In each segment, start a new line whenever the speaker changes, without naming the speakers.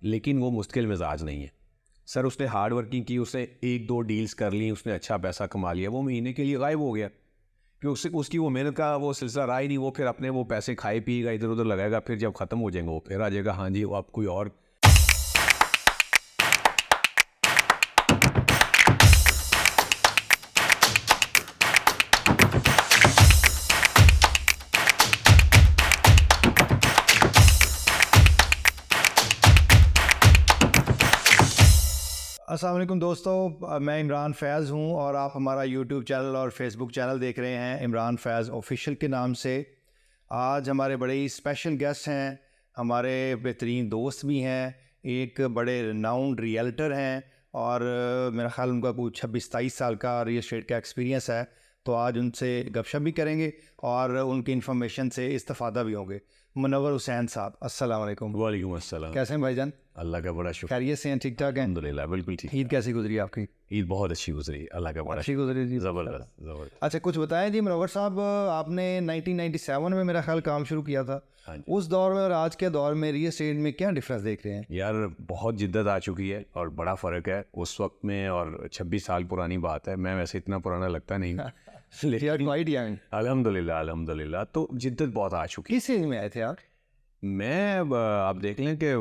लेकिन वो मुश्किल मिजाज नहीं है सर। उसने हार्ड वर्किंग की, उसने 1-2 डील्स कर ली, उसने अच्छा पैसा कमा लिया, वो महीने के लिए गायब हो गया कि उसकी वो मेहनत का वो सिलसिला रहा ही नहीं। वो फिर अपने वो पैसे खाए पिएगा, इधर उधर लगाएगा, फिर जब ख़त्म हो जाएंगे वो फिर आ जाएगा, हाँ जी वो आप कोई और।
अस्सलाम वालेकुम दोस्तों, मैं इमरान फैज़ हूं और आप हमारा यूट्यूब चैनल और फेसबुक चैनल देख रहे हैं इमरान फैज़ ऑफिशियल के नाम से। आज हमारे बड़े ही स्पेशल गेस्ट हैं, हमारे बेहतरीन दोस्त भी हैं, एक बड़े रिनाउंड रियल्टर हैं और मेरा ख्याल उनका कोई 26-27 साल का रियल एस्टेट का एक्सपीरियंस है। तो आज उनसे गपशप भी करेंगे और उनकी इन्फॉर्मेशन से इस्तेफादा भी होंगे। मुनव्वर हुसैन साहब, अस्सलाम वालेकुम।
वालेकुम अस्सलाम।
कैसे हैं भाईजान?
अल्लाह का बड़ा शुक्र,
खैरियत से हैं? ठीक ठाक हैं?
अल्हम्दुलिल्लाह बिल्कुल ठीक।
ईद कैसी गुजरी आपकी?
ईद बहुत अच्छी गुजरी, अल्लाह का बड़ा
अच्छी गुजरी जी,
ज़बरदस्त ज़बरदस्त।
अच्छा कुछ बताएं जी मुनव्वर साहब, आपने 1997 में मेरा ख्याल काम शुरू किया था।
हाँ जी।
उस दौर में और आज के दौर में रियल एस्टेट में क्या डिफरेंस देख रहे हैं?
यार बहुत जिद्दत आ चुकी है और बड़ा फ़र्क है उस वक्त में और 26 साल पुरानी बात है। मैं वैसे इतना पुराना लगता नहीं हूँ
यार क्वाइट यंग।
अल्हम्दुलिल्लाह अल्हम्दुलिल्लाह। तो जिद्दत बहुत आ चुकी
किस एज में आए थे आप?
है। मैं आप देख लें कि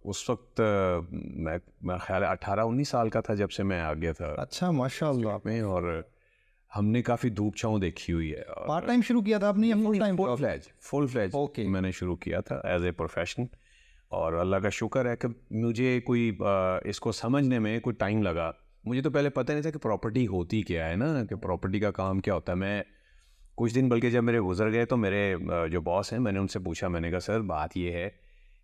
उस वक्त मैं ख्याल है 18-19 साल का था जब से मैं आ गया था
अच्छा माशाल्लाह।
में। और हमने काफ़ी धूप छाँव देखी हुई है।
पार्ट टाइम शुरू किया था आपने या full time?
Full fledge
okay.
मैंने शुरू किया था एज ए प्रोफेशन। और अल्लाह का शुक्र है कि मुझे कोई इसको समझने में कोई टाइम लगा। मुझे तो पहले पता नहीं था कि प्रॉपर्टी होती क्या है ना, कि प्रॉपर्टी का काम क्या होता है। मैं कुछ दिन बल्कि जब मेरे गुजर गए तो मेरे जो बॉस हैं, मैंने उनसे पूछा, मैंने कहा सर बात ये है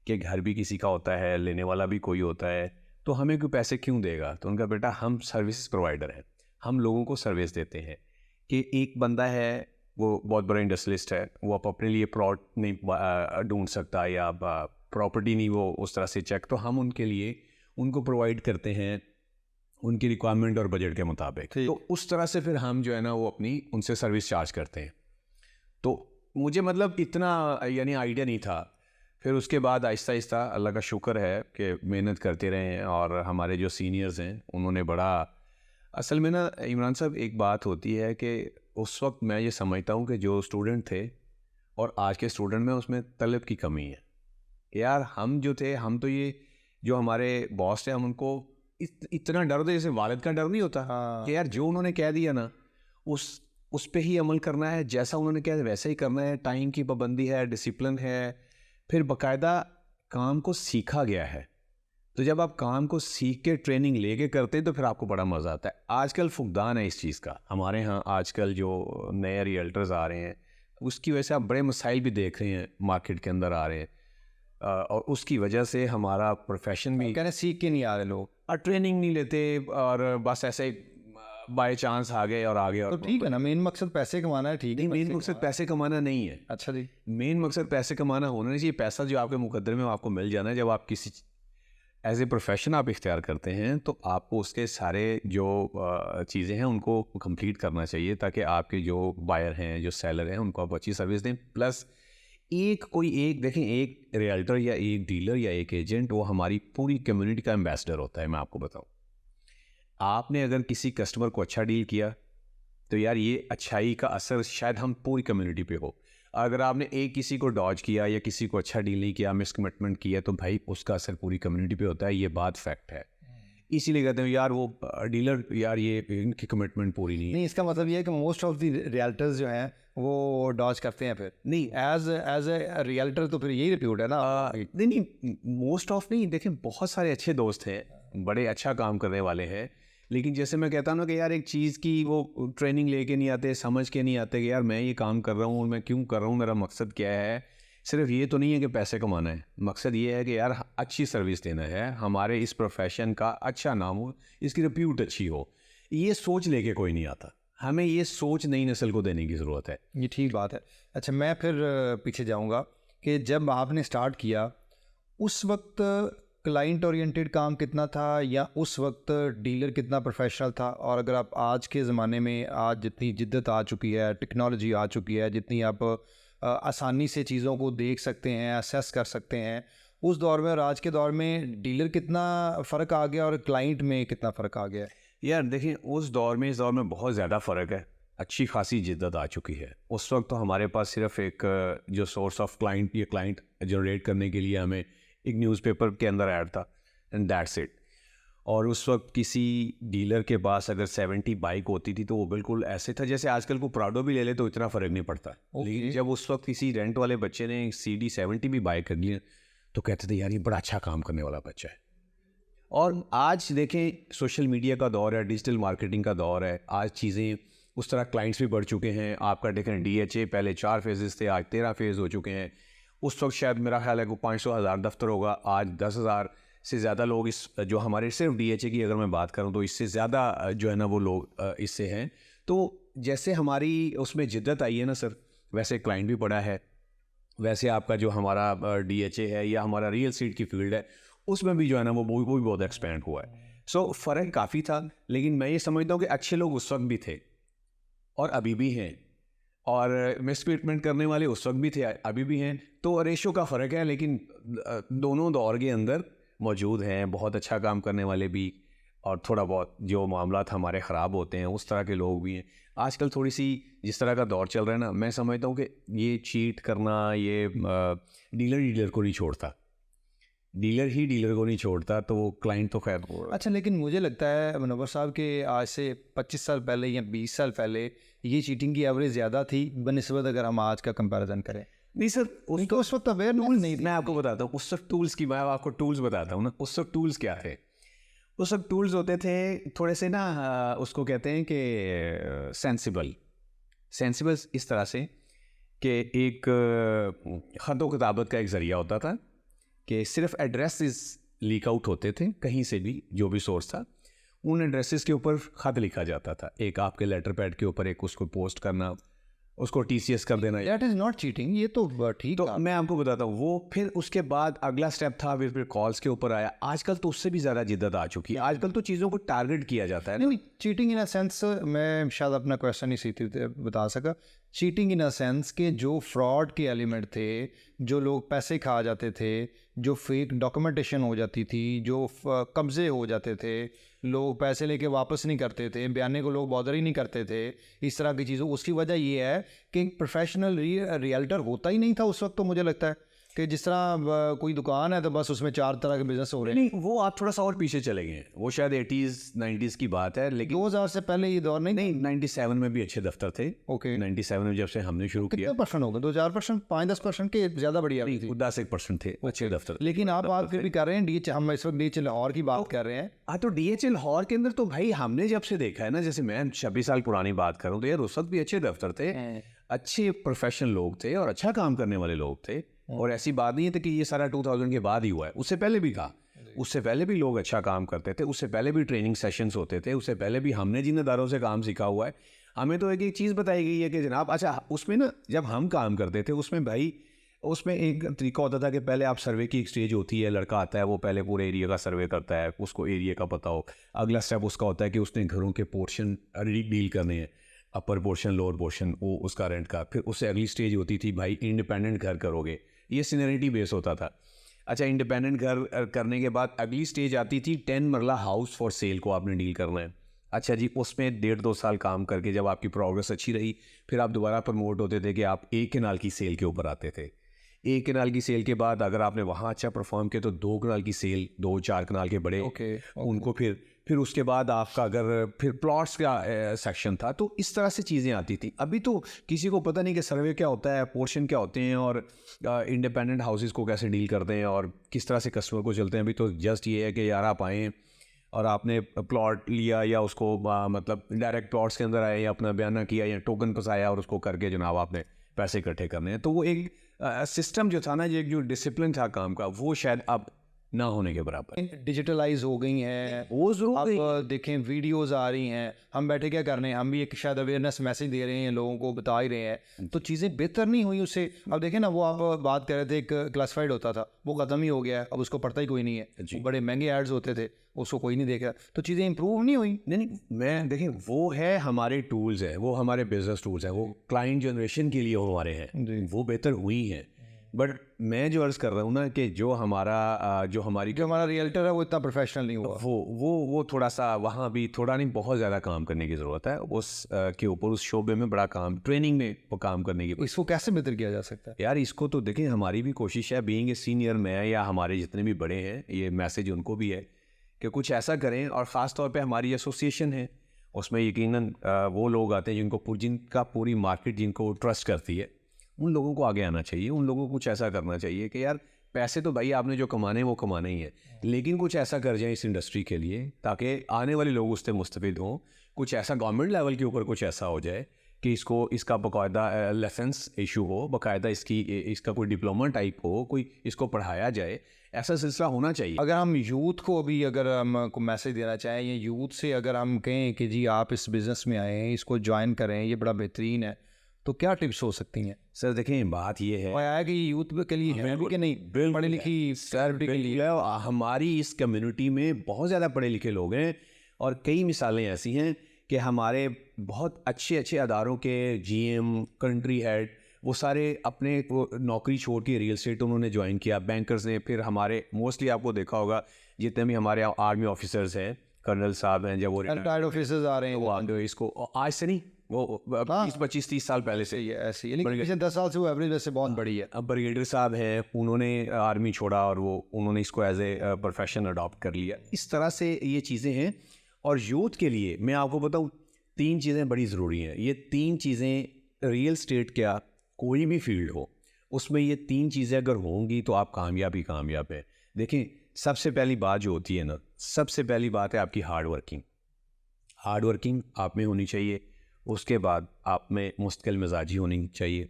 कि घर भी किसी का होता है, लेने वाला भी कोई होता है, तो हमें कोई पैसे क्यों देगा? तो उनका बेटा हम सर्विस प्रोवाइडर हैं, हम लोगों को सर्विस देते हैं। कि एक बंदा है वो बहुत बड़ा इंडस्ट्रियलिस्ट है, वो आप अपने लिए प्लॉट नहीं ढूंढ सकता या प्रॉपर्टी नहीं वो उस तरह से चेक, तो हम उनके लिए उनको प्रोवाइड करते हैं उनकी रिक्वायरमेंट और बजट के मुताबिक। तो उस तरह से फिर हम जो है ना वो अपनी उनसे सर्विस चार्ज करते हैं। तो मुझे मतलब इतना यानी आइडिया नहीं था। फिर उसके बाद आहिस्ता आहिस्ता अल्लाह का शुक्र है कि मेहनत करते रहे हैं और हमारे जो सीनियर्स हैं उन्होंने बड़ा, असल में ना इमरान साहब एक बात होती है कि उस वक्त मैं ये समझता हूँ कि जो स्टूडेंट थे और आज के स्टूडेंट में उसमें तलब की कमी है। यार हम जो थे, हम तो ये जो हमारे बॉस थे हम उनको इतना डर होता, जैसे वालिद का डर नहीं होता।
हाँ।
कि यार जो उन्होंने कह दिया ना उस पे ही अमल करना है, जैसा उन्होंने कहा वैसे ही करना है। टाइम की पाबंदी है, डिसिप्लिन है, फिर बाकायदा काम को सीखा गया है। तो जब आप काम को सीख के ट्रेनिंग लेके करते हैं तो फिर आपको बड़ा मज़ा आता है। आजकल फुकदान है इस चीज़ का हमारे यहाँ। आजकल जो नए रियल्टर्स आ रहे हैं उसकी वजह से आप बड़े मसाइल भी देख रहे हैं, मार्केट के अंदर आ रहे हैं। और उसकी वजह से हमारा प्रोफेशन भी
कहने सीख के नहीं आ रहे लोग
और ट्रेनिंग नहीं लेते और बस ऐसे बाय चांस आ गए और आ गए।
तो
और
ठीक है ना, मेन मकसद पैसे कमाना है। ठीक है,
नहीं, मेन मकसद पैसे कमाना नहीं है।
अच्छा जी।
मेन मकसद पैसे कमाना होना नहीं चाहिए। पैसा जो आपके मुकद्दर में आपको मिल जाना है। जब आप किसी एज ए प्रोफेशन आप इख्तियार करते हैं तो आपको उसके सारे जो चीज़ें हैं उनको कंप्लीट करना चाहिए, ताकि आपके जो बायर हैं, जो सेलर हैं, उनको आप अच्छी सर्विस दें। प्लस एक देखें, एक रियल्टर या एक डीलर या एक एजेंट वो हमारी पूरी कम्युनिटी का एम्बेसडर होता है। मैं आपको बताऊं, आपने अगर किसी कस्टमर को अच्छा डील किया तो यार ये अच्छाई का असर शायद हम पूरी कम्युनिटी पे हो। अगर आपने एक किसी को डॉज किया या किसी को अच्छा डील नहीं किया, मिसकमिटमेंट किया, तो भाई उसका असर पूरी कम्युनिटी पे होता है। ये बात फैक्ट है। इसीलिए कहते हैं यार वो डीलर, यार ये इनकी कमिटमेंट पूरी नहीं है।
नहीं, इसका मतलब ये है कि मोस्ट ऑफ द रियल्टर्स जो हैं वो डॉज करते हैं। फिर
नहीं,
एज ए रियल्टर तो फिर यही रिप्यूट है ना।
नहीं मोस्ट ऑफ नहीं, देखें बहुत सारे अच्छे दोस्त हैं, बड़े अच्छा काम करने वाले हैं। लेकिन जैसे मैं कहता हूँ ना कि यार एक चीज़ की वो ट्रेनिंग लेके नहीं आते, समझ के नहीं आते कि यार मैं ये काम कर रहा हूँ, मैं क्यों कर रहा हूँ, मेरा मकसद क्या है। सिर्फ ये तो नहीं है कि पैसे कमाना है, मकसद ये है कि यार अच्छी सर्विस देना है, हमारे इस प्रोफेशन का अच्छा नाम हो, इसकी रिप्यूट अच्छी हो। ये सोच लेके कोई नहीं आता। हमें ये सोच नई नस्ल को देने की ज़रूरत है।
ये ठीक बात है। अच्छा, मैं फिर पीछे जाऊंगा कि जब आपने स्टार्ट किया उस वक्त क्लाइंट ओरिएंटेड काम कितना था या उस वक्त डीलर कितना प्रोफेशनल था? और अगर आप आज के ज़माने में, आज जितनी जिद्दत आ चुकी है, टेक्नोलॉजी आ चुकी है, जितनी आप आसानी से चीज़ों को देख सकते हैं, असेस कर सकते हैं, उस दौर में और आज के दौर में डीलर कितना फ़र्क आ गया और क्लाइंट में कितना फ़र्क आ गया है?
यार देखिए, उस दौर में इस दौर में बहुत ज़्यादा फ़र्क है, अच्छी खासी जिद्दत आ चुकी है। उस वक्त तो हमारे पास सिर्फ एक जो सोर्स ऑफ क्लाइंट, ये क्लाइंट जनरेट करने के लिए हमें एक न्यूज़पेपर के अंदर ऐड था, एंड दैट्स इट। और उस वक्त किसी डीलर के पास अगर 70 बाइक होती थी तो वो बिल्कुल ऐसे था जैसे आजकल को प्राडो भी ले ले तो इतना फ़र्क नहीं पड़ता। लेकिन जब उस वक्त किसी रेंट वाले बच्चे ने CD70 भी बाइक कर लिया तो कहते थे यार ये बड़ा अच्छा काम करने वाला बच्चा है। और आज देखें, सोशल मीडिया का दौर है, डिजिटल मार्केटिंग का दौर है, आज चीज़ें उस तरह, क्लाइंट्स भी बढ़ चुके हैं। आपका देखें DHA पहले 4 फेजेस थे, आज 13 फेज़ हो चुके हैं। उस वक्त शायद मेरा ख्याल है कि 500,000 दफ्तर होगा, आज 10,000 से ज़्यादा लोग इस जो हमारे सिर्फ DHA की अगर मैं बात करूं तो इससे ज़्यादा जो है ना वो लोग इससे हैं। तो जैसे हमारी उसमें जिद्दत आई है ना सर, वैसे क्लाइंट भी बड़ा है, वैसे आपका जो हमारा DHA है या हमारा रियल एस्टेट की फील्ड है उसमें भी जो है ना वो भी बहुत एक्सपेंड हुआ है। सो फ़र्क काफ़ी था, लेकिन मैं ये समझता हूँ कि अच्छे लोग उस वक्त भी थे और अभी भी हैं, और मिसट्रीटमेंट करने वाले उस वक्त भी थे, अभी भी हैं। तो रेशो का फ़र्क है, लेकिन दोनों दौर के अंदर मौजूद हैं बहुत अच्छा काम करने वाले भी, और थोड़ा बहुत जो मामलात हमारे ख़राब होते हैं उस तरह के लोग भी हैं। आजकल थोड़ी सी जिस तरह का दौर चल रहा है ना, मैं समझता हूँ कि ये चीट करना, ये डीलर को नहीं छोड़ता, डीलर ही डीलर को नहीं छोड़ता, तो वो क्लाइंट तो खैर।
अच्छा, लेकिन मुझे लगता है मुनव्वर साहब कि आज से 25 साल पहले या 20 साल पहले ये चीटिंग की एवरेज ज़्यादा थी बनिस्बत अगर हम आज का कंपैरिजन करें।
नहीं सर,
उस वक्त अवेयरनेस नहीं थी।
मैं आपको बताता हूँ उस वक्त टूल्स की, मैं आपको टूल्स बताता हूँ ना, उस वक्त टूल्स क्या थे। उस वक्त टूल्स होते थे थोड़े से ना, उसको कहते हैं कि सेंसिबल इस तरह से कि एक ख़त किताबत का एक ज़रिया होता था कि सिर्फ एड्रेसेस लीक आउट होते थे कहीं से भी, जो भी सोर्स था उन एड्रेसेस के ऊपर ख़त लिखा जाता था, एक आपके लेटर पैड के ऊपर एक उसको पोस्ट करना, उसको TCS कर देना।
दैट इज़ नॉट चीटिंग, ये तो ठीक।
तो मैं आपको बताता हूँ, वो फिर उसके बाद अगला स्टेप था, फिर कॉल्स के ऊपर आया। आजकल तो उससे भी ज़्यादा जिद्दत आ चुकी है, आजकल तो चीज़ों को टारगेट किया जाता है।
नहीं, चीटिंग इन अ सेंस, मैं शायद अपना क्वेश्चन नहीं सीधी बता सका। चीटिंग इन अ सेंस के जो फ्रॉड के एलिमेंट थे, जो लोग पैसे खा जाते थे, जो फेक डॉक्यूमेंटेशन हो जाती थी, जो कब्जे हो जाते थे, लोग पैसे लेके वापस नहीं करते थे, बयाने को लोग बॉदर ही नहीं करते थे, इस तरह की चीज़ों, उसकी वजह ये है कि प्रोफेशनल रियल्टर होता ही नहीं था उस वक्त। तो मुझे लगता है कि जिस तरह कोई दुकान है तो बस उसमें 4 तरह के बिजनेस हो रहे हैं।
नहीं, वो आप थोड़ा सा और पीछे चले गए हैं, वो शायद 80s 90s की बात है, लेकिन
2000 से पहले ये दौर नहीं।
97 में भी अच्छे दफ्तर थे।
ओके,
97 में जब से हमने शुरू किया,
कितने परसेंट हो गए? 2-4%, 5-10% के ज़्यादा बढ़िया थी।
10-1% थे अच्छे दफ्तर।
लेकिन आप फिर भी कर रहे हैं DH, हम इस वक्त DH लाहौर की बात कर रहे हैं।
हाँ, तो DHA लाहौर के अंदर तो भाई हमने जब से देखा है ना, जैसे मैं 26 साल पुरानी बात करूँ तो यार उस वक्त भी अच्छे दफ्तर थे, अच्छे प्रोफेशनल लोग थे और अच्छा काम करने वाले लोग थे। और ऐसी बात नहीं है कि ये सारा 2000 के बाद ही हुआ है, उससे पहले भी था, उससे पहले भी लोग अच्छा काम करते थे, उससे पहले भी ट्रेनिंग सेशंस होते थे, उससे पहले भी हमने जिन इदारों से काम सीखा हुआ है। हमें तो एक एक चीज़ बताई गई है कि जनाब, अच्छा उसमें ना जब हम काम करते थे उसमें भाई, उसमें एक तरीका होता था कि पहले आप सर्वे की एक स्टेज होती है, लड़का आता है, वो पहले पूरे एरिया का सर्वे करता है, उसको एरिया का पता हो। अगला स्टेप उसका होता है कि उसने घरों के पोर्शन डील करने हैं, अपर पोर्शन, लोअर पोर्शन, वो उसका रेंट का। फिर उससे अगली स्टेज होती थी भाई इंडिपेंडेंट घर करोगे, ये सीनियरिटी बेस होता था। अच्छा, इंडिपेंडेंट घर करने के बाद अगली स्टेज आती थी 10 मरला हाउस फॉर सेल को आपने डील करना है। अच्छा जी, उसमें 1.5-2 साल काम करके जब आपकी प्रोग्रेस अच्छी रही, फिर आप दोबारा प्रमोट होते थे कि आप 1 कनाल की सेल के ऊपर आते थे। 1 कनाल की सेल के बाद अगर आपने वहाँ अच्छा परफॉर्म किया तो 2 कनाल की सेल, 2-4 कनाल के बड़े, उनको फिर उसके बाद आपका अगर फिर प्लॉट्स का सेक्शन था। तो इस तरह से चीज़ें आती थी। अभी तो किसी को पता नहीं कि सर्वे क्या होता है, पोर्शन क्या होते हैं, और इंडिपेंडेंट हाउसेस को कैसे डील करते हैं और किस तरह से कस्टमर को चलते हैं। अभी तो जस्ट ये है कि यार आप आएँ और आपने प्लॉट लिया या उसको मतलब डायरेक्ट प्लॉट्स के अंदर आए या अपना बयाना किया या टोकन फंसाया और उसको करके जनाब आपने पैसे इकट्ठे करने हैं। तो वो एक सिस्टम जो था ना, ये जो डिसिप्लिन था काम का, वो शायद अब ना होने के बराबर।
डिजिटलाइज हो गई हैं
वो जरूर
आप देखें, वीडियोस आ रही हैं, हम बैठे क्या कर रहे हैं, हम भी एक शायद अवेयरनेस मैसेज दे रहे हैं, लोगों को बता ही रहे हैं, तो चीज़ें बेहतर नहीं हुई उससे। अब देखें ना, वो आप बात कर रहे थे एक क्लासिफाइड होता था, वो ख़त्म ही हो गया है, अब उसको पढ़ता ही कोई नहीं है। बड़े महंगे एड्स होते थे, उसको कोई नहीं देखा, तो चीज़ें इंप्रूव नहीं हुई।
नहीं, मैं देखें, वो है हमारे टूल्स हैं, वो हमारे बिजनेस टूल्स हैं, वो क्लाइंट जनरेशन के लिए वो हमारे हैं, वो बेहतर हुई हैं। बट मैं जो अर्ज़ कर रहा हूँ ना कि जो हमारी
जो हमारा रियल्टर है वो इतना प्रोफेशनल नहीं हुआ।
वो थोड़ा सा वहाँ भी थोड़ा नहीं बहुत ज़्यादा काम करने की ज़रूरत है के ऊपर, उस शोबे में बड़ा काम, ट्रेनिंग में वो काम करने की।
इसको कैसे बेहतर किया जा सकता है?
यार इसको तो देखें, हमारी भी कोशिश है, बीइंग ए सीनियर मैं या हमारे जितने भी बड़े हैं, ये मैसेज उनको भी है कि कुछ ऐसा करें। और ख़ास तौर पे हमारी एसोसिएशन है, उसमें यकीनन वो लोग आते हैं जिनका पूरी मार्केट जिनको ट्रस्ट करती है, उन लोगों को आगे आना चाहिए। उन लोगों को कुछ ऐसा करना चाहिए कि यार पैसे तो भाई आपने जो कमाने हैं वो कमाने ही है, लेकिन कुछ ऐसा कर जाए इस इंडस्ट्री के लिए ताकि आने वाले लोग उससे मुस्तफ़िद हों। कुछ ऐसा गवर्नमेंट लेवल के ऊपर कुछ ऐसा हो जाए कि इसका बाकायदा लाइसेंस इशू हो, बाकायदा इसका कोई डिप्लोमा टाइप हो, कोई इसको पढ़ाया जाए, ऐसा सिलसिला होना चाहिए।
अगर हम यूथ को अभी अगर हम को मैसेज देना चाहें, या यूथ से अगर हम कहें कि जी आप इस बिज़नेस में आए हैं, इसको ज्वाइन करें, ये बड़ा बेहतरीन है, तो क्या टिप्स हो सकती हैं?
सर देखें, बात ये है
और आया कि यूथ के लिए है भी कि नहीं, पढ़ी लिखी
सर के लिए हमारी इस कम्युनिटी में बहुत ज़्यादा पढ़े लिखे लोग हैं, और कई मिसालें ऐसी हैं कि हमारे बहुत अच्छे अच्छे अदारों के जीएम, कंट्री हेड, वो सारे अपने वो नौकरी छोड़ के रियल एस्टेट उन्होंने ज्वाइन किया, बैंकर्स ने। फिर हमारे मोस्टली आपको देखा होगा जितने भी हमारे आर्मी ऑफिसर्स हैं, कर्नल साहब हैं, जब वो
रिटायर्ड ऑफिसर्स आ रहे हैं,
वो आगे इसको आज से नहीं, वो 20-25-30 साल पहले से
ये ऐसी है, लेकिन पिछले 10 साल से वो एवरेज वैसे बहुत बड़ी है।
अब ब्रिगेडियर साहब हैं, उन्होंने आर्मी छोड़ा और उन्होंने इसको एज ए प्रोफेशन अडॉप्ट कर लिया। इस तरह से ये चीज़ें हैं। और यूथ के लिए मैं आपको बताऊं, 3 चीज़ें बड़ी ज़रूरी हैं। ये 3 चीज़ें, रियल स्टेट क्या कोई भी फील्ड हो, उसमें ये 3 चीज़ें अगर होंगी तो आप कामयाब हैं। देखें, सबसे पहली बात जो होती है ना, सबसे पहली बात है आपकी हार्ड वर्किंग आप में होनी चाहिए। उसके बाद आप में मुस्तकिल मिजाजी होनी चाहिए।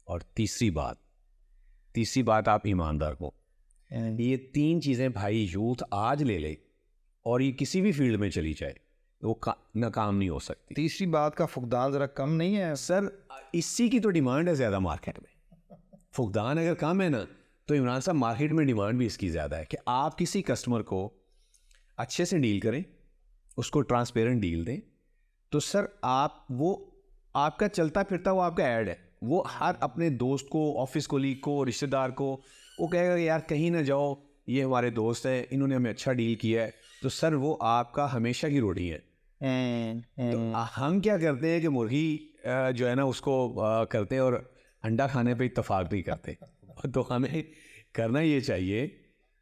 और तीसरी बात आप ईमानदार हो। ये 3 चीज़ें भाई यूथ आज ले ले और ये किसी भी फील्ड में चली जाए, वो नाकाम नहीं हो सकती।
तीसरी बात का फुकदान ज़रा कम नहीं है
सर? इसी की तो डिमांड है ज़्यादा मार्केट में। फुकदान अगर कम है ना, तो इमरान साहब मार्केट में डिमांड भी इसकी ज़्यादा है कि आप किसी कस्टमर को अच्छे से डील करें, उसको ट्रांसपेरेंट डील दें। तो सर आपका चलता फिरता वो आपका ऐड है, वो हर अपने दोस्त को, ऑफिस कोलीग को, रिश्तेदार को वो कहेगा यार कहीं ना जाओ, ये हमारे दोस्त हैं, इन्होंने हमें अच्छा डील किया है। तो सर वो आपका हमेशा की रोटी है। तो हम क्या करते हैं कि मुर्गी जो है ना उसको करते हैं और अंडा खाने पे इत्तेफाक नहीं करते। तो हमें करना ये चाहिए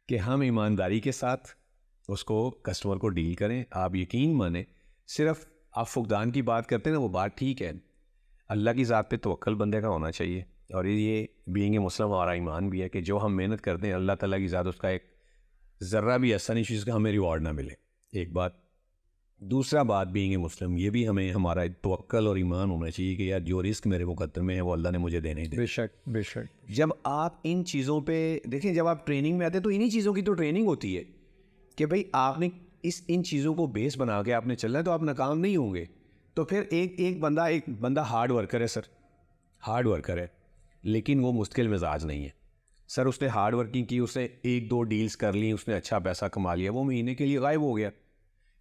कि हम ईमानदारी के साथ उसको कस्टमर को डील करें। आप यकीन माने, सिर्फ आप फुकदान की बात करते हैं ना, वो बात ठीक है, अल्लाह की ज़ात पे तवक्कल बंदे का होना चाहिए। और ये बीइंग ए मुस्लिम हमारा ईमान भी है कि जो हम मेहनत करते हैं अल्लाह ताला की ज़ात उसका एक ज़र्रा भी ऐसा नहीं जिसका हमें रिवॉर्ड ना मिले। एक बात। दूसरा बात, बीइंग ए मुस्लिम ये भी हमें हमारा तवक्कल और ईमान होना चाहिए कि यार जो रिस्क मेरे मुकद्दर में है वो अल्लाह ने मुझे देने ही दे।
बेशक।
जब आप इन चीज़ों पे देखें, जब आप ट्रेनिंग में आते हैं तो इन्हीं चीज़ों की तो ट्रेनिंग होती है कि भाई आपने इन चीज़ों को बेस बना के आपने चलना है, तो आप नाकाम नहीं होंगे। तो फिर एक बंदा हार्ड वर्कर है सर, हार्ड वर्कर है, लेकिन वो मुश्किल मिजाज नहीं है सर। उसने हार्ड वर्किंग की, उसने 1-2 डील्स कर ली, उसने अच्छा पैसा कमा लिया, वो महीने के लिए गायब हो गया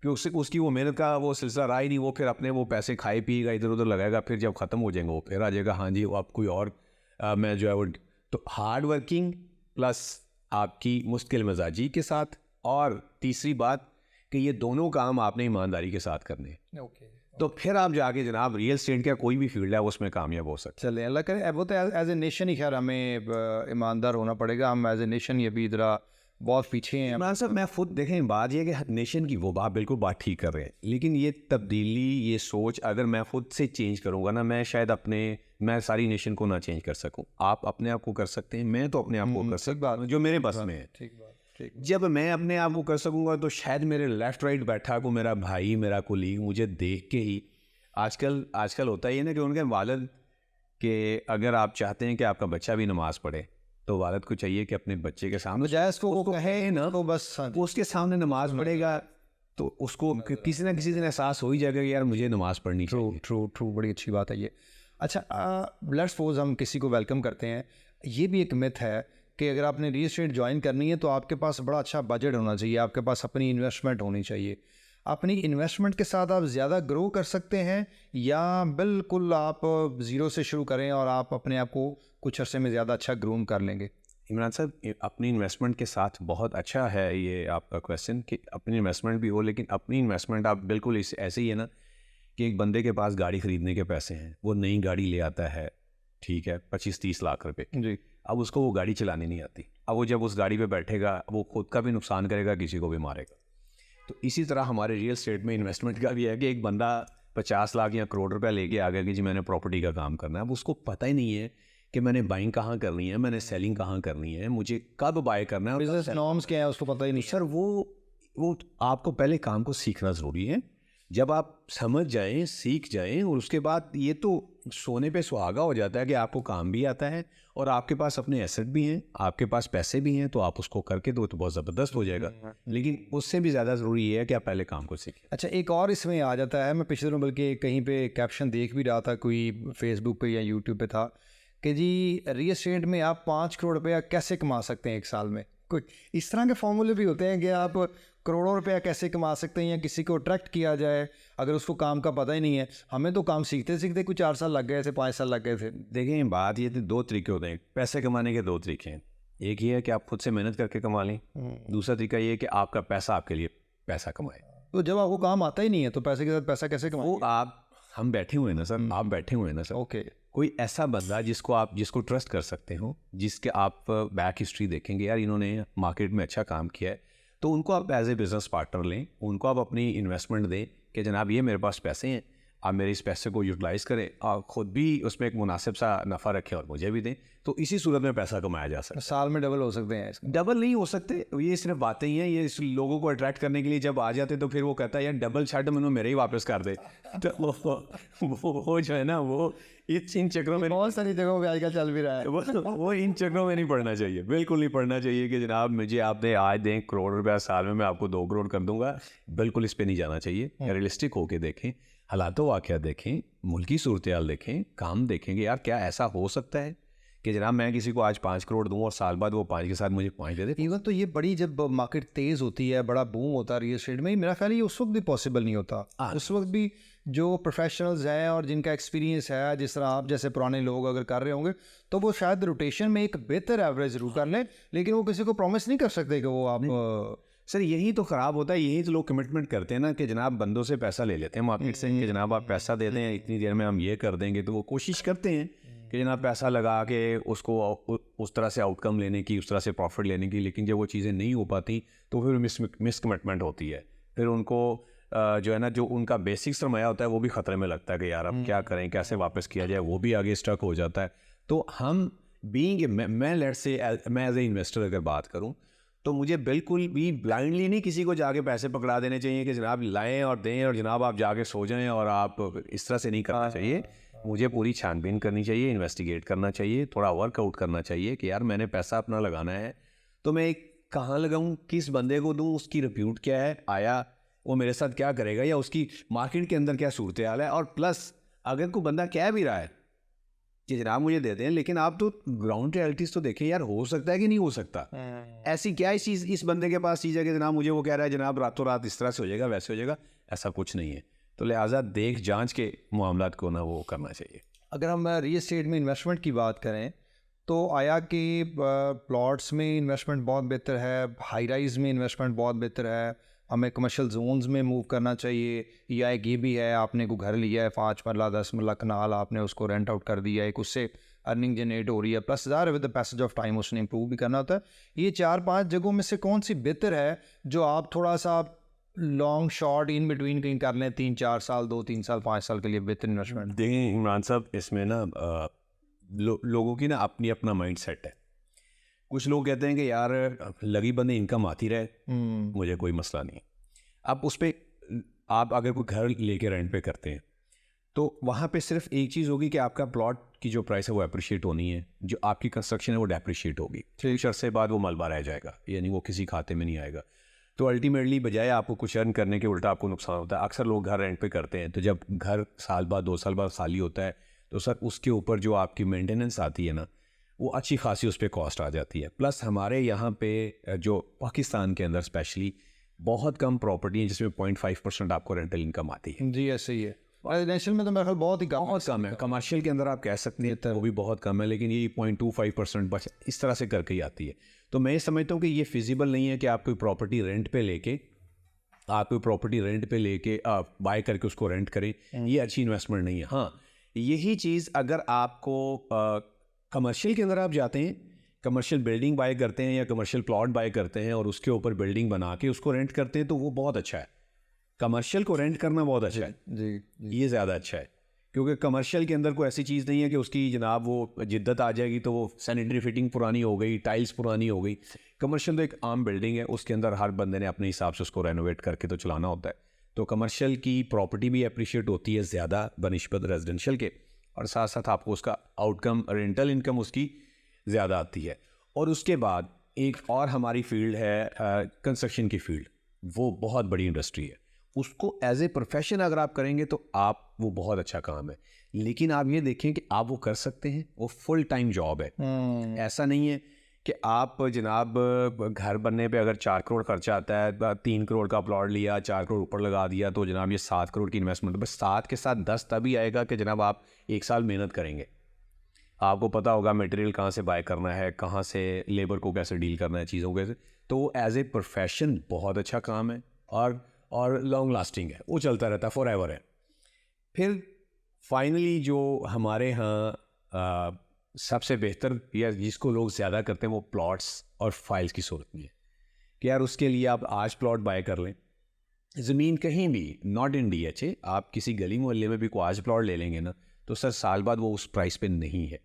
कि उसकी वो मेहनत का वो सिलसिला रहा ही नहीं। वो फिर अपने वो पैसे खाए पिएगा, इधर उधर लगाएगा, फिर जब ख़त्म हो जाएंगे वो फिर आ जाएगा, हाँ जी वो आप कोई और मैं जो है वो। तो हार्ड वर्किंग प्लस आपकी मुश्किल मिजाजी के साथ, और तीसरी बात कि ये दोनों काम आपने ईमानदारी के साथ करने हैं। तो फिर आप जाके जनाब रियल एस्टेट का कोई भी फील्ड है उसमें कामयाब हो सकते।
चले अल्लाह करे। वो तो एज ए नेशन ही खैर हमें ईमानदार होना पड़ेगा। हम एज ए नेशन ये भी इधर बहुत पीछे हैं।
इमरान साहब मैं खुद देखें, बात ये है कि नेशन की वो बिल्कुल बात ठीक कर रहे हैं, लेकिन ये तब्दीली, ये सोच अगर मैं खुद से चेंज करूँगा ना, मैं शायद मैं सारी नेशन को ना चेंज कर सकूँ। आप अपने आप को कर सकते हैं, मैं तो अपने आप को कर सकता हूँ जो मेरे बस में है।
ठीक बात।
जब मैं अपने आप को कर सकूँगा तो शायद मेरे लेफ्ट राइट बैठा को मेरा भाई, मेरा कोलीग मुझे देख के ही, आजकल होता ही है ना कि उनके वालिद के, अगर आप चाहते हैं कि आपका बच्चा भी नमाज़ पढ़े तो वालिद को चाहिए कि अपने बच्चे के सामने
जायज़ को कहे ना, तो बस
वो उसके सामने नमाज़ पढ़ेगा तो उसको किसी ना किसी दिन एहसास हो ही जाएगा कि यार मुझे नमाज़ पढ़नी चाहिए।
ट्रू, बड़ी अच्छी बात है ये। अच्छा, लेट्स सपोज हम किसी को वेलकम करते हैं। ये भी एक मिथ है कि अगर आपने रियल एस्टेट ज्वाइन करनी है तो आपके पास बड़ा अच्छा बजट होना चाहिए, आपके पास अपनी इन्वेस्टमेंट होनी चाहिए। अपनी इन्वेस्टमेंट के साथ आप ज़्यादा ग्रो कर सकते हैं, या बिल्कुल आप ज़ीरो से शुरू करें और आप अपने आप को कुछ अरसे में ज़्यादा अच्छा ग्रूम कर लेंगे?
इमरान साहब, अपनी इन्वेस्टमेंट के साथ बहुत अच्छा है ये आपका क्वेश्चन कि अपनी इन्वेस्टमेंट भी हो, लेकिन अपनी इन्वेस्टमेंट आप बिल्कुल इस ऐसे ही है ना कि एक बंदे के पास गाड़ी ख़रीदने के पैसे हैं, वो नई गाड़ी ले आता है, ठीक है, 25-30 लाख रुपए।
जी।
अब उसको वो गाड़ी चलानी नहीं आती। अब वो जब उस गाड़ी पे बैठेगा, वो खुद का भी नुकसान करेगा, किसी को भी मारेगा। तो इसी तरह हमारे रियल एस्टेट में इन्वेस्टमेंट का भी है कि एक बंदा 50 लाख या करोड़ रुपया लेके आ गया कि जी मैंने प्रॉपर्टी का काम करना है। अब उसको पता ही नहीं है कि मैंने बाइंग कहाँ करनी है, मैंने सेलिंग कहाँ करनी है, मुझे कब बाय करना है और
बिजनेस नॉर्म्स क्या है उसको पता ही नहीं।
सर वो आपको पहले काम को सीखना ज़रूरी है। जब आप समझ जाएं, सीख जाएं, और उसके बाद ये तो सोने पे सुहागा हो जाता है कि आपको काम भी आता है और आपके पास अपने एसेट भी हैं, आपके पास पैसे भी हैं, तो आप उसको करके दो तो बहुत ज़बरदस्त हो जाएगा। लेकिन उससे भी ज़्यादा ज़रूरी ये है कि आप पहले काम को सीखें।
अच्छा, एक और इसमें आ जाता है, मैं पिछले दिनों बल्कि कहीं पे कैप्शन देख भी रहा था, कोई फेसबुक पे या यूट्यूब पे था कि जी रियल एस्टेट में आप 5 करोड़ रुपया कैसे कमा सकते हैं एक साल में। कोई इस तरह के फॉर्मूले भी होते हैं कि आप करोड़ों रुपया कैसे कमा सकते हैं, या किसी को अट्रैक्ट किया जाए अगर उसको काम का पता ही नहीं है। हमें तो काम सीखते सीखते कुछ 4 साल लग गए थे, 5 साल लग गए थे।
देखिए, बात ये थी, 2 तरीके होते हैं पैसे कमाने के। 2 तरीके हैं। एक ये है कि आप खुद से मेहनत करके कमा लें, दूसरा तरीका ये है कि आपका पैसा आपके लिए पैसा कमाए।
तो जब आपको काम आता ही नहीं है तो पैसे के साथ पैसा कैसे
वो
कमाएंगे?
हम बैठे हुए हैं ना सर, आप बैठे हुए हैं ना सर।
ओके।
कोई ऐसा बंदा जिसको ट्रस्ट कर सकते हो, जिसके आप बैक हिस्ट्री देखेंगे, यार इन्होंने मार्केट में अच्छा काम किया है, तो उनको आप एज ए बिज़नेस पार्टनर लें, उनको आप अपनी इन्वेस्टमेंट दें कि जनाब ये मेरे पास पैसे हैं, आप मेरे इस पैसे को यूटिलाइज़ करें और ख़ुद भी उसमें एक मुनासिब सा नफ़ा रखें और मुझे भी दें। तो इसी सूरत में पैसा कमाया जा सकता है।
साल में डबल हो सकते हैं इसका?
डबल नहीं हो सकते, ये सिर्फ बातें ही हैं। ये लोगों को अट्रैक्ट करने के लिए जब आ जाते तो फिर वो कहता है यार डबल छट मैंने मेरे ही वापस कर दे। तो वो जो है ना, वो इन चक्रों में
बहुत सारी जगहों पे आजकल चल भी रहा है।
वो इन चक्रों में नहीं पड़ना चाहिए, बिल्कुल नहीं पड़ना चाहिए कि जनाब मुझे आप दें, आज दें करोड़ रुपया, साल में मैं आपको 2 करोड़ कर दूंगा। बिल्कुल इस पे नहीं जाना चाहिए। रियलिस्टिक होके देखें, हालातों वाक़या देखें, मुल्की सूरत हाल देखें, काम देखेंगे यार क्या ऐसा हो सकता है कि जनाब मैं किसी को आज 5 करोड़ दूँ और साल बाद वो 5 के साथ मुझे 5 दे दे।
इवन तो ये बड़ी, जब मार्केट तेज़ होती है, बड़ा बूम होता है रियल एस्टेट में, मेरा ख्याल है ये उस वक्त भी पॉसिबल नहीं होता। उस वक्त भी जो प्रोफेशनल्स हैं और जिनका एक्सपीरियंस है, जिस तरह आप जैसे पुराने लोग अगर कर रहे होंगे, तो वो शायद रोटेशन में एक बेहतर एवरेज जरूर कर लें, लेकिन वो किसी को प्रॉमिस नहीं कर सकते कि वो आप
सर यही तो ख़राब होता है। यही तो लोग कमिटमेंट करते हैं ना कि जनाब बंदों से पैसा ले लेते हैं मार्केट से कि जनाब आप पैसा दे दें, इतनी देर में हम ये कर देंगे। तो वो कोशिश करते हैं कि जनाब पैसा लगा के उसको उस तरह से आउटकम लेने की, उस तरह से प्रॉफिट लेने की, लेकिन जब वो चीज़ें नहीं हो पाती तो फिर मिस कमिटमेंट होती है। फिर उनको जो है ना, जो उनका बेसिक सरमाया होता है वो भी ख़तरे में लगता है कि यार अब क्या करें, कैसे वापस किया जाए, वो भी आगे स्टक हो जाता है। तो हम मैं लेट्स से मैं एज ए इन्वेस्टर अगर बात करूँ तो मुझे बिल्कुल भी ब्लाइंडली नहीं किसी को जाके पैसे पकड़ा देने चाहिए कि जनाब लाएं और दें और जनाब आप जाके सो जाएं, और आप इस तरह से नहीं करना चाहिए। मुझे पूरी छानबीन करनी चाहिए, इन्वेस्टिगेट करना चाहिए, थोड़ा वर्कआउट करना चाहिए कि यार मैंने पैसा अपना लगाना है तो मैं कहाँ लगाऊं, किस बंदे को दूं, उसकी रिप्यूट क्या है, आया वो मेरे साथ क्या करेगा, या उसकी मार्केट के अंदर क्या सूरत हाल है। और प्लस अगर कोई बंदा कह भी रहा है कि जनाब मुझे दे दें, लेकिन आप तो ग्राउंड रियलिटीज़ तो देखें यार, हो सकता है कि नहीं हो सकता। ऐसी क्या इस चीज़ इस बंदे के पास चीज़ है कि जनाब मुझे वो कह रहा है जनाब रातों रात इस तरह से हो जाएगा, वैसे हो जाएगा, ऐसा कुछ नहीं है। तो लिहाजा देख जांच के मामलात को ना वो करना चाहिए।
अगर हम रियल एस्टेट में इन्वेस्टमेंट की बात करें तो आया कि प्लॉट्स में इन्वेस्टमेंट बहुत बेहतर है, हाई राइज में इन्वेस्टमेंट बहुत बेहतर है, हमें कमर्शियल जोन्स में मूव करना चाहिए, या एक ये भी है आपने को घर लिया है 5 मरला 10 मरला कनाल, आपने उसको रेंट आउट कर दिया, एक उससे अर्निंग जनरेट हो रही है, प्लस ज़ाहिर with the passage of time उसने इंप्रूव भी करना होता है। ये 4-5 जगहों में से कौन सी बेहतर है जो आप थोड़ा सा लॉन्ग शॉर्ट इन बिटवीन कहीं कर लें, 3-4 साल, 2-3 साल, 5 साल के लिए बेहतर इन्वेस्टमेंट?
देखें इमरान साहब, इसमें ना लोगों की ना अपनी अपना माइंड सेट है। कुछ लोग कहते हैं कि यार लगी बंदे इनकम आती रहे, मुझे कोई मसला नहीं। अब उस पर आप अगर कोई घर लेके रेंट पे करते हैं तो वहाँ पे सिर्फ एक चीज़ होगी कि आपका प्लॉट की जो प्राइस है वो अप्रिशिएट होनी है, जो आपकी कंस्ट्रक्शन है वो डेप्रिशिएट होगी। कुछ अरसे बाद वो मलबा रह जाएगा, यानी वो किसी खाते में नहीं आएगा। तो अल्टीमेटली बजाय आपको कुछ अर्न करने के उल्टा आपको नुकसान होता है। अक्सर लोग घर रेंट पे करते हैं, तो जब घर साल बाद 2 साल बाद खाली होता है तो सर उसके ऊपर जो आपकी मेंटेनेंस आती है ना, वो अच्छी खासी उस पर कॉस्ट आ जाती है। प्लस हमारे यहाँ पे जो पाकिस्तान के अंदर स्पेशली बहुत कम प्रॉपर्टी है जिसमें 0.5% आपको रेंटल इनकम आती है।
जी ऐसे ही है। रेजिडेंशियल में तो मेरे ख्याल बहुत ही कम
कम है। कमर्शियल के अंदर आप कह सकते हैं वो भी बहुत कम है, लेकिन ये 0.25% बस इस तरह से करके ही आती है। तो मैं समझता हूँ कि ये फिजिबल नहीं है कि आप कोई प्रॉपर्टी रेंट पे लेके आप बाय करके उसको रेंट करें, ये अच्छी इन्वेस्टमेंट नहीं है। हाँ, यही चीज़ अगर आपको कमर्शियल के अंदर आप जाते हैं, कमर्शियल बिल्डिंग बाय करते हैं या कमर्शियल प्लॉट बाय करते हैं और उसके ऊपर बिल्डिंग बना के उसको रेंट करते हैं, तो वो बहुत अच्छा है। कमर्शियल को रेंट करना बहुत अच्छा है
जी।
ये ज़्यादा अच्छा है, क्योंकि कमर्शियल के अंदर कोई ऐसी चीज़ नहीं है कि उसकी जनाब वो जिद्दत आ जाएगी तो वो सैनिटरी फिटिंग पुरानी हो गई, टाइल्स पुरानी हो गई। कमर्शियल तो एक आम बिल्डिंग है, उसके अंदर हर बंदे ने अपने हिसाब से उसको रेनोवेट करके तो चलाना होता है। तो कमर्शियल की प्रॉपर्टी भी अप्रिशिएट होती है ज़्यादा बनिस्बत रेजिडेंशियल के, और साथ साथ आपको उसका आउटकम रेंटल इनकम उसकी ज़्यादा आती है। और उसके बाद एक और हमारी फील्ड है कंस्ट्रक्शन की फील्ड, वो बहुत बड़ी इंडस्ट्री है। उसको एज ए प्रोफेशन अगर आप करेंगे तो आप वो बहुत अच्छा काम है, लेकिन आप ये देखें कि आप वो कर सकते हैं, वो फुल टाइम जॉब है। ऐसा नहीं है कि आप जनाब घर बनने पे अगर 4 करोड़ खर्चा आता है, 3 करोड़ का प्लॉट लिया, 4 करोड़ ऊपर लगा दिया, तो जनाब ये 7 करोड़ की इन्वेस्टमेंट, बस 7 के साथ 10 तभी आएगा कि जनाब आप 1 साल मेहनत करेंगे, आपको पता होगा मटेरियल कहाँ से बाय करना है, कहाँ से लेबर को कैसे डील करना है, चीज़ों कैसे। तो एज ए प्रोफेशन बहुत अच्छा काम है और लॉन्ग लास्टिंग है, वो चलता रहता है, फॉर एवर है। फिर फाइनली जो हमारे यहाँ सबसे बेहतर या जिसको लोग ज़्यादा करते हैं वो प्लॉट्स और फाइल्स की सूरत में है कि यार उसके लिए आप आज प्लॉट बाय कर लें, ज़मीन कहीं भी, नॉट इन DHA, आप किसी गली मोहल्ले में भी को आज प्लॉट ले लेंगे ना, तो सर साल बाद वो उस प्राइस पे नहीं है,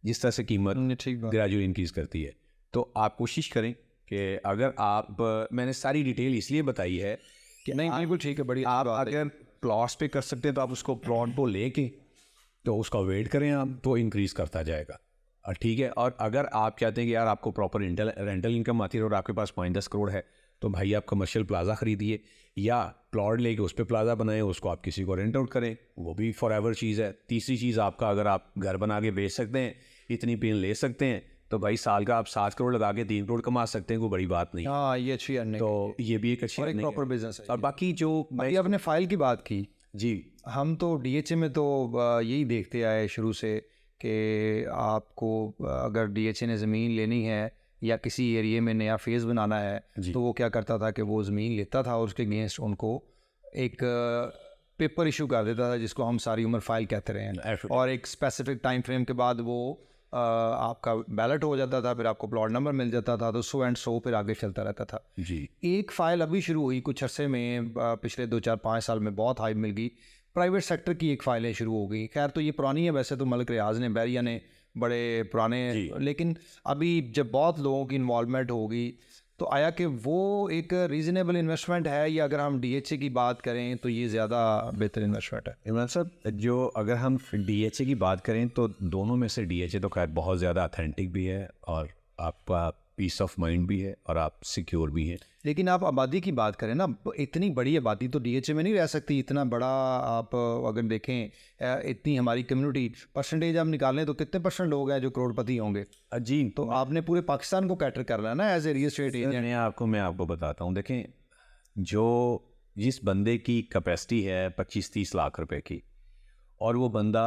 जिस तरह से कीमत ग्रेजुअली इंक्रीज़ करती है। तो आप कोशिश करें कि अगर आप, मैंने सारी डिटेल इसलिए बताई है कि
नहीं बिल्कुल ठीक है, बड़ी
आप अगर प्लॉट्स पे कर सकते हैं तो आप उसको प्लॉट को लेके तो उसका वेट करें आप, तो इंक्रीज़ करता जाएगा। ठीक है। और अगर आप चाहते हैं कि यार आपको प्रॉपर रेंटल इनकम आती है और आपके पास 5-10 करोड़ है, तो भाई आप कमर्शियल प्लाजा ख़रीदिए या प्लॉट लेके उस पर प्लाजा बनाएं, उसको आप किसी को रेंट आउट करें, वो भी फॉर एवर चीज़ है। तीसरी चीज़ आपका, अगर आप घर बना के बेच सकते हैं, इतनी पेन ले सकते हैं, तो भाई साल का आप 7 करोड़ लगा के 3 करोड़ कमा सकते हैं, कोई बड़ी बात नहीं।
हाँ ये अच्छी अर्निंग,
तो ये भी एक अच्छी
और एक प्रॉपर बिजनेस है।
और बाकी जो
मैं आपने फाइल की बात की
जी,
हम तो DHA में तो यही देखते आए शुरू से कि आपको अगर DHA ने ज़मीन लेनी है या किसी एरिया में नया फेज़ बनाना है, तो वो क्या करता था कि वो ज़मीन लेता था और उसके अगेंस्ट उनको एक पेपर इशू कर देता था, जिसको हम सारी उम्र फाइल कहते रहे हैं, और एक स्पेसिफिक टाइम फ्रेम के बाद वो आपका बैलेट हो जाता था, फिर आपको प्लॉट नंबर मिल जाता था, तो सो एंड सो फिर आगे चलता रहता था
जी।
एक फ़ाइल अभी शुरू हुई कुछ अरसे में, पिछले 2-4-5 साल में बहुत हाइप मिल गई, प्राइवेट सेक्टर की एक फ़ाइलें शुरू हो गई। खैर तो ये पुरानी है वैसे तो, मलिक रियाज ने, बैरिया ने, बड़े पुराने, लेकिन अभी जब बहुत लोगों की इन्वॉल्वमेंट होगी तो आया कि वो एक रीज़नेबल इन्वेस्टमेंट है, या अगर हम DHA की बात करें तो ये ज़्यादा बेहतर इन्वेस्टमेंट है।
इमरान साहब, जो अगर हम DHA की बात करें तो दोनों में से DHA तो खैर बहुत ज़्यादा अथेंटिक भी है और आपका पीस ऑफ माइंड भी है और आप सिक्योर भी हैं।
लेकिन आप आबादी की बात करें ना, इतनी बड़ी आबादी तो DHA में नहीं रह सकती, इतना बड़ा आप अगर देखें इतनी हमारी कम्युनिटी परसेंटेज आप निकालें तो कितने % लोग हैं जो करोड़पति होंगे
जी,
तो आपने पूरे पाकिस्तान को कैटर करना है ना as a real estate agent.
मैं आपको बताता हूँ, देखें जो जिस बंदे की कैपेसिटी है 25-30 लाख रुपए की, और वो बंदा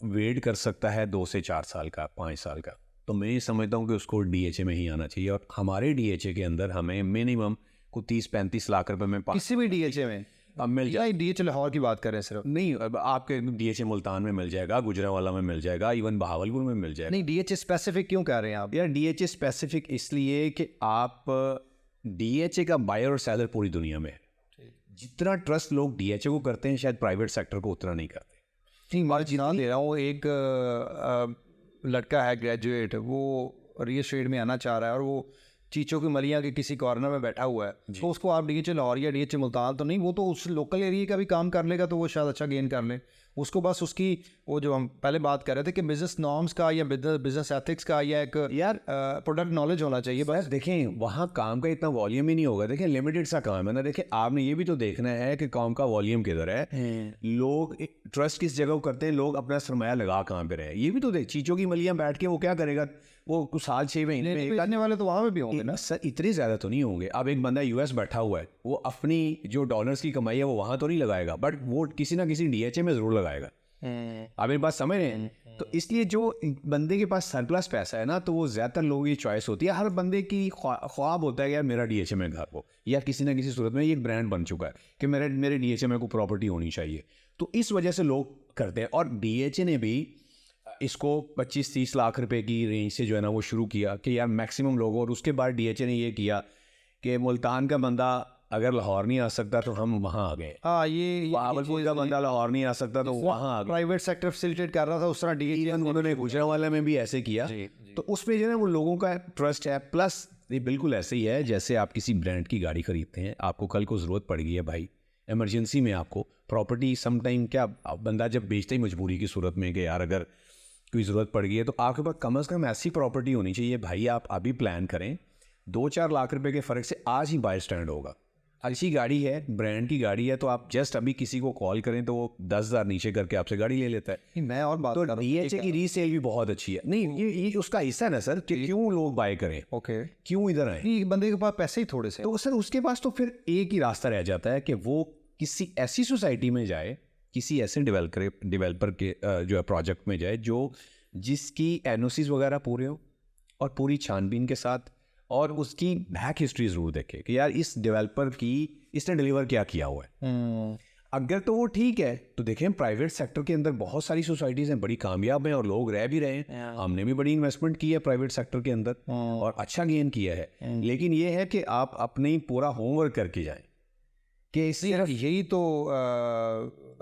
वेट कर सकता है 2 से 4 साल का, 5 साल का, तो मैं ये समझता हूँ कि उसको DHA में ही आना चाहिए। और हमारे DHA के अंदर हमें मिनिमम को 30-35 लाख रुपए में
किसी भी DHA में
अब मिल जाए।
DHA लाहौर की बात कर रहे हैं सिर्फ,
नहीं, अब आपके DHA मुल्तान में मिल जाएगा, गुजरांवाला में मिल जाएगा, इवन बहावलपुर में मिल जाएगा।
नहीं DHA स्पेसिफिक क्यों कह रहे हैं आप?
यार DHA स्पेसिफिक इसलिए कि आप DHA का बायर और सेलर पूरी दुनिया में है। जितना ट्रस्ट लोग DHA को करते हैं शायद प्राइवेट सेक्टर को उतना नहीं करते।
नहीं मैं जितना दे रहा हूँ, एक लड़का है ग्रेजुएट, वो रियल एस्टेट में आना चाह रहा है और वो चीचों की मलिया के किसी कॉर्नर में बैठा हुआ है, तो उसको आप DHA लाहौर या DHA मुल्तान तो नहीं, वो तो उस लोकल एरिया का भी काम कर लेगा, तो वो शायद अच्छा गेन कर ले। उसको बस उसकी वो जो हम पहले बात कर रहे थे कि बिजनेस नॉर्म्स का या बिजनेस एथिक्स का या एक
यार
प्रोडक्ट नॉलेज होना चाहिए बस।
देखें वहाँ काम का इतना वॉल्यूम ही नहीं होगा। देखें लिमिटेड सा काम है ना। देखें आपने ये भी तो देखना है कि काम का वॉल्यूम किधर है, लोग ट्रस्ट किस जगह को करते हैं, लोग अपना सरमाया लगा कहाँ पे रहे। ये भी तो देख, चीज़ों की मलियाँ बैठ के वो क्या करेगा, वो कुछ साल 6 महीने में
करने वाले तो वहाँ पे भी होंगे ना
सर, इतने ज़्यादा तो नहीं होंगे। अब एक बंदा यूएस बैठा हुआ है, वो अपनी जो डॉलर्स की कमाई है वो वहाँ तो नहीं लगाएगा, बट वो किसी ना किसी डीएचए में ज़रूर लगाएगा। आप मेरी बात समझ रहे हैं? तो इसलिए जो बंदे के पास सरप्लस पैसा है ना, तो वो ज़्यादातर लोगों की चॉइस होती है। हर बंदे की ख्वाब होता है कि यार मेरा डीएचए में घर हो, या किसी ना किसी सूरत में ये एक ब्रांड बन चुका है कि मेरे डीएचए में कोई प्रॉपर्टी होनी चाहिए। तो इस वजह से लोग करते हैं। और डीएचए ने भी इसको 25-30 लाख रुपए की रेंज से जो है ना वो शुरू किया कि यार मैक्सिमम लोगों, और उसके बाद डीएचए ने ये किया कि मुल्तान का बंदा अगर लाहौर नहीं आ सकता तो हम वहाँ आ गए।
हाँ, ये
बावलपुर का बंदा लाहौर नहीं आ सकता तो वहाँ आ गए।
प्राइवेट सेक्टर फैसिलिटेट कर रहा था उस तरह डीएचए
उन्होंने गुजरांवाला में भी ऐसे किया। तो उसमें जो है वो लोगों का ट्रस्ट है। प्लस ये बिल्कुल ऐसे ही है जैसे आप किसी ब्रांड की गाड़ी खरीदते हैं, आपको कल को ज़रूरत पड़ गई है भाई, इमरजेंसी में आपको प्रॉपर्टी समटाइम, क्या बंदा जब बेचता ही मजबूरी की सूरत में कि यार अगर कोई ज़रूरत पड़ गई है, तो आपके पास कम से कम ऐसी प्रॉपर्टी होनी चाहिए भाई। आप अभी प्लान करें, 2-4 लाख रुपए के फ़र्क से आज ही बाय स्टैंड होगा। अच्छी गाड़ी है, ब्रांड की गाड़ी है, तो आप जस्ट अभी किसी को कॉल करें तो वो 10,000 नीचे करके आपसे गाड़ी ले लेता है।
मैं और बात
तो
कर रहा हूँ
डीएचए की रीसेल भी बहुत अच्छी है। नहीं, ये उसका हिस्सा है ना सर, कि क्यों लोग बाय करें,
ओके,
क्यों इधर आए।
ये बंदे के पास पैसे ही थोड़े से,
तो सर उसके पास तो फिर एक ही रास्ता रह जाता है कि वो किसी ऐसी सोसाइटी में जाए, किसी ऐसे डेवलपर के जो है प्रोजेक्ट में जाए जो जिसकी एनओसीज वगैरह पूरे हो और पूरी छानबीन के साथ, और उसकी बैक हिस्ट्री ज़रूर देखे कि यार इस डेवलपर की इसने डिलीवर क्या किया हुआ है। अगर तो वो ठीक है तो देखें प्राइवेट सेक्टर के अंदर बहुत सारी सोसाइटीज़ हैं, बड़ी कामयाब हैं और लोग रह भी रहे हैं। हमने भी बड़ी इन्वेस्टमेंट की है प्राइवेट सेक्टर के अंदर और अच्छा गेन किया है। लेकिन ये है कि आप अपने पूरा होमवर्क करके जाएं कि
सिर्फ यही तो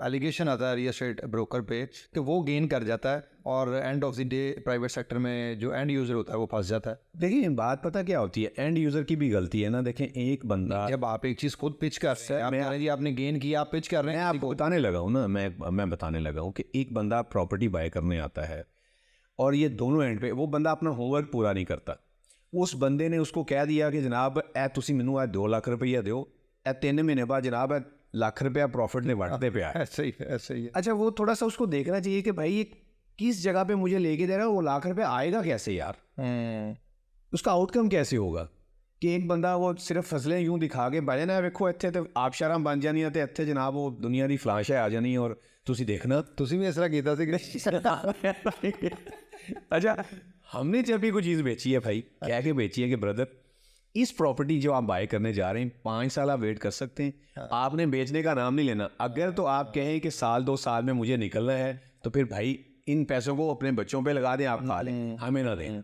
एलिगेशन आता है रियल एस्टेट ब्रोकर पे कि वो गेन कर जाता है और end of the day private sector में जो एंड यूज़र होता है वो फंस जाता है।
देखिए बात पता क्या होती है, एंड यूज़र की भी गलती है ना। देखें एक बंदा,
जब आप एक चीज़ खुद पिच कर रहे हैं, आप कह रहे हैं जी आपने गेन किया, आप पिच कर रहे हैं,
मैं आपको बताने लगा हूँ ना, मैं बताने लगा हूँ कि एक बंदा प्रॉपर्टी बाय करने आता है और ये दोनों एंड पे वो बंदा अपना होमवर्क पूरा नहीं करता। उस बंदे ने उसको कह दिया कि जनाब ए तुसी मैनू 2 लाख रुपया दो, 3 महीने बाद जनाब लाख रुपया प्रॉफिट ने वटते पे आया।
ऐसे ही है।
अच्छा, वो थोड़ा सा उसको देखना चाहिए कि भाई ये किस जगह पे मुझे लेके दे रहा है, वो लाख रुपया आएगा कैसे यार, उसका आउटकम कैसे होगा। कि एक बंदा वो सिर्फ फसलें यूं दिखा के भाई ना वेखो इत्थे तो आप शरां बन जानी है, इत्थे जनाब वो दुनिया की फ्लाश है आ जानी और तुसी देखना।
तुसी भी इस तरह कीता सी।
अच्छा, हमने जब भी कोई चीज़ बेची है भाई, कह के बेची है कि ब्रदर इस प्रॉपर्टी जो आप बाय करने जा रहे हैं 5 साल आप वेट कर सकते हैं, आपने बेचने का नाम नहीं लेना। अगर तो आप कहें कि 1-2 साल में मुझे निकलना है, तो फिर भाई इन पैसों को अपने बच्चों पे लगा दें, आप खा लें, हमें ना दें।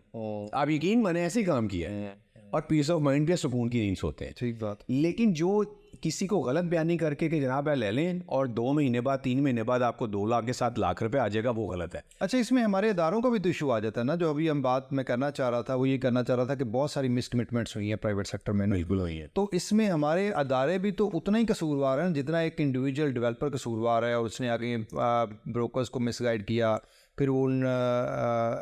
आप यकीन माने ऐसे ही काम किया है और पीस ऑफ माइंड पे सुकून की नींद सोते हैं।
ठीक बात।
लेकिन जो किसी को गलत बयानी करके कि जनाब है ले लें और 2 महीने बाद 3 महीने बाद आपको 2 लाख के साथ लाख रुपए आ जाएगा, वो गलत है।
अच्छा, इसमें हमारे इदारों का भी तो इशू आ जाता है ना। जो अभी हम बात मैं करना चाह रहा था वो ये करना चाह रहा था कि बहुत सारी मिस कमिटमेंट्स हुई हैं प्राइवेट सेक्टर में।
बिल्कुल हुई है।
तो इसमें हमारे अदारे भी तो उतना ही कसूरवार हैं जितना एक इंडिविजुअल डेवलपर कसूरवार है और उसने आगे ब्रोकर्स को मिसगाइड किया, फिर उन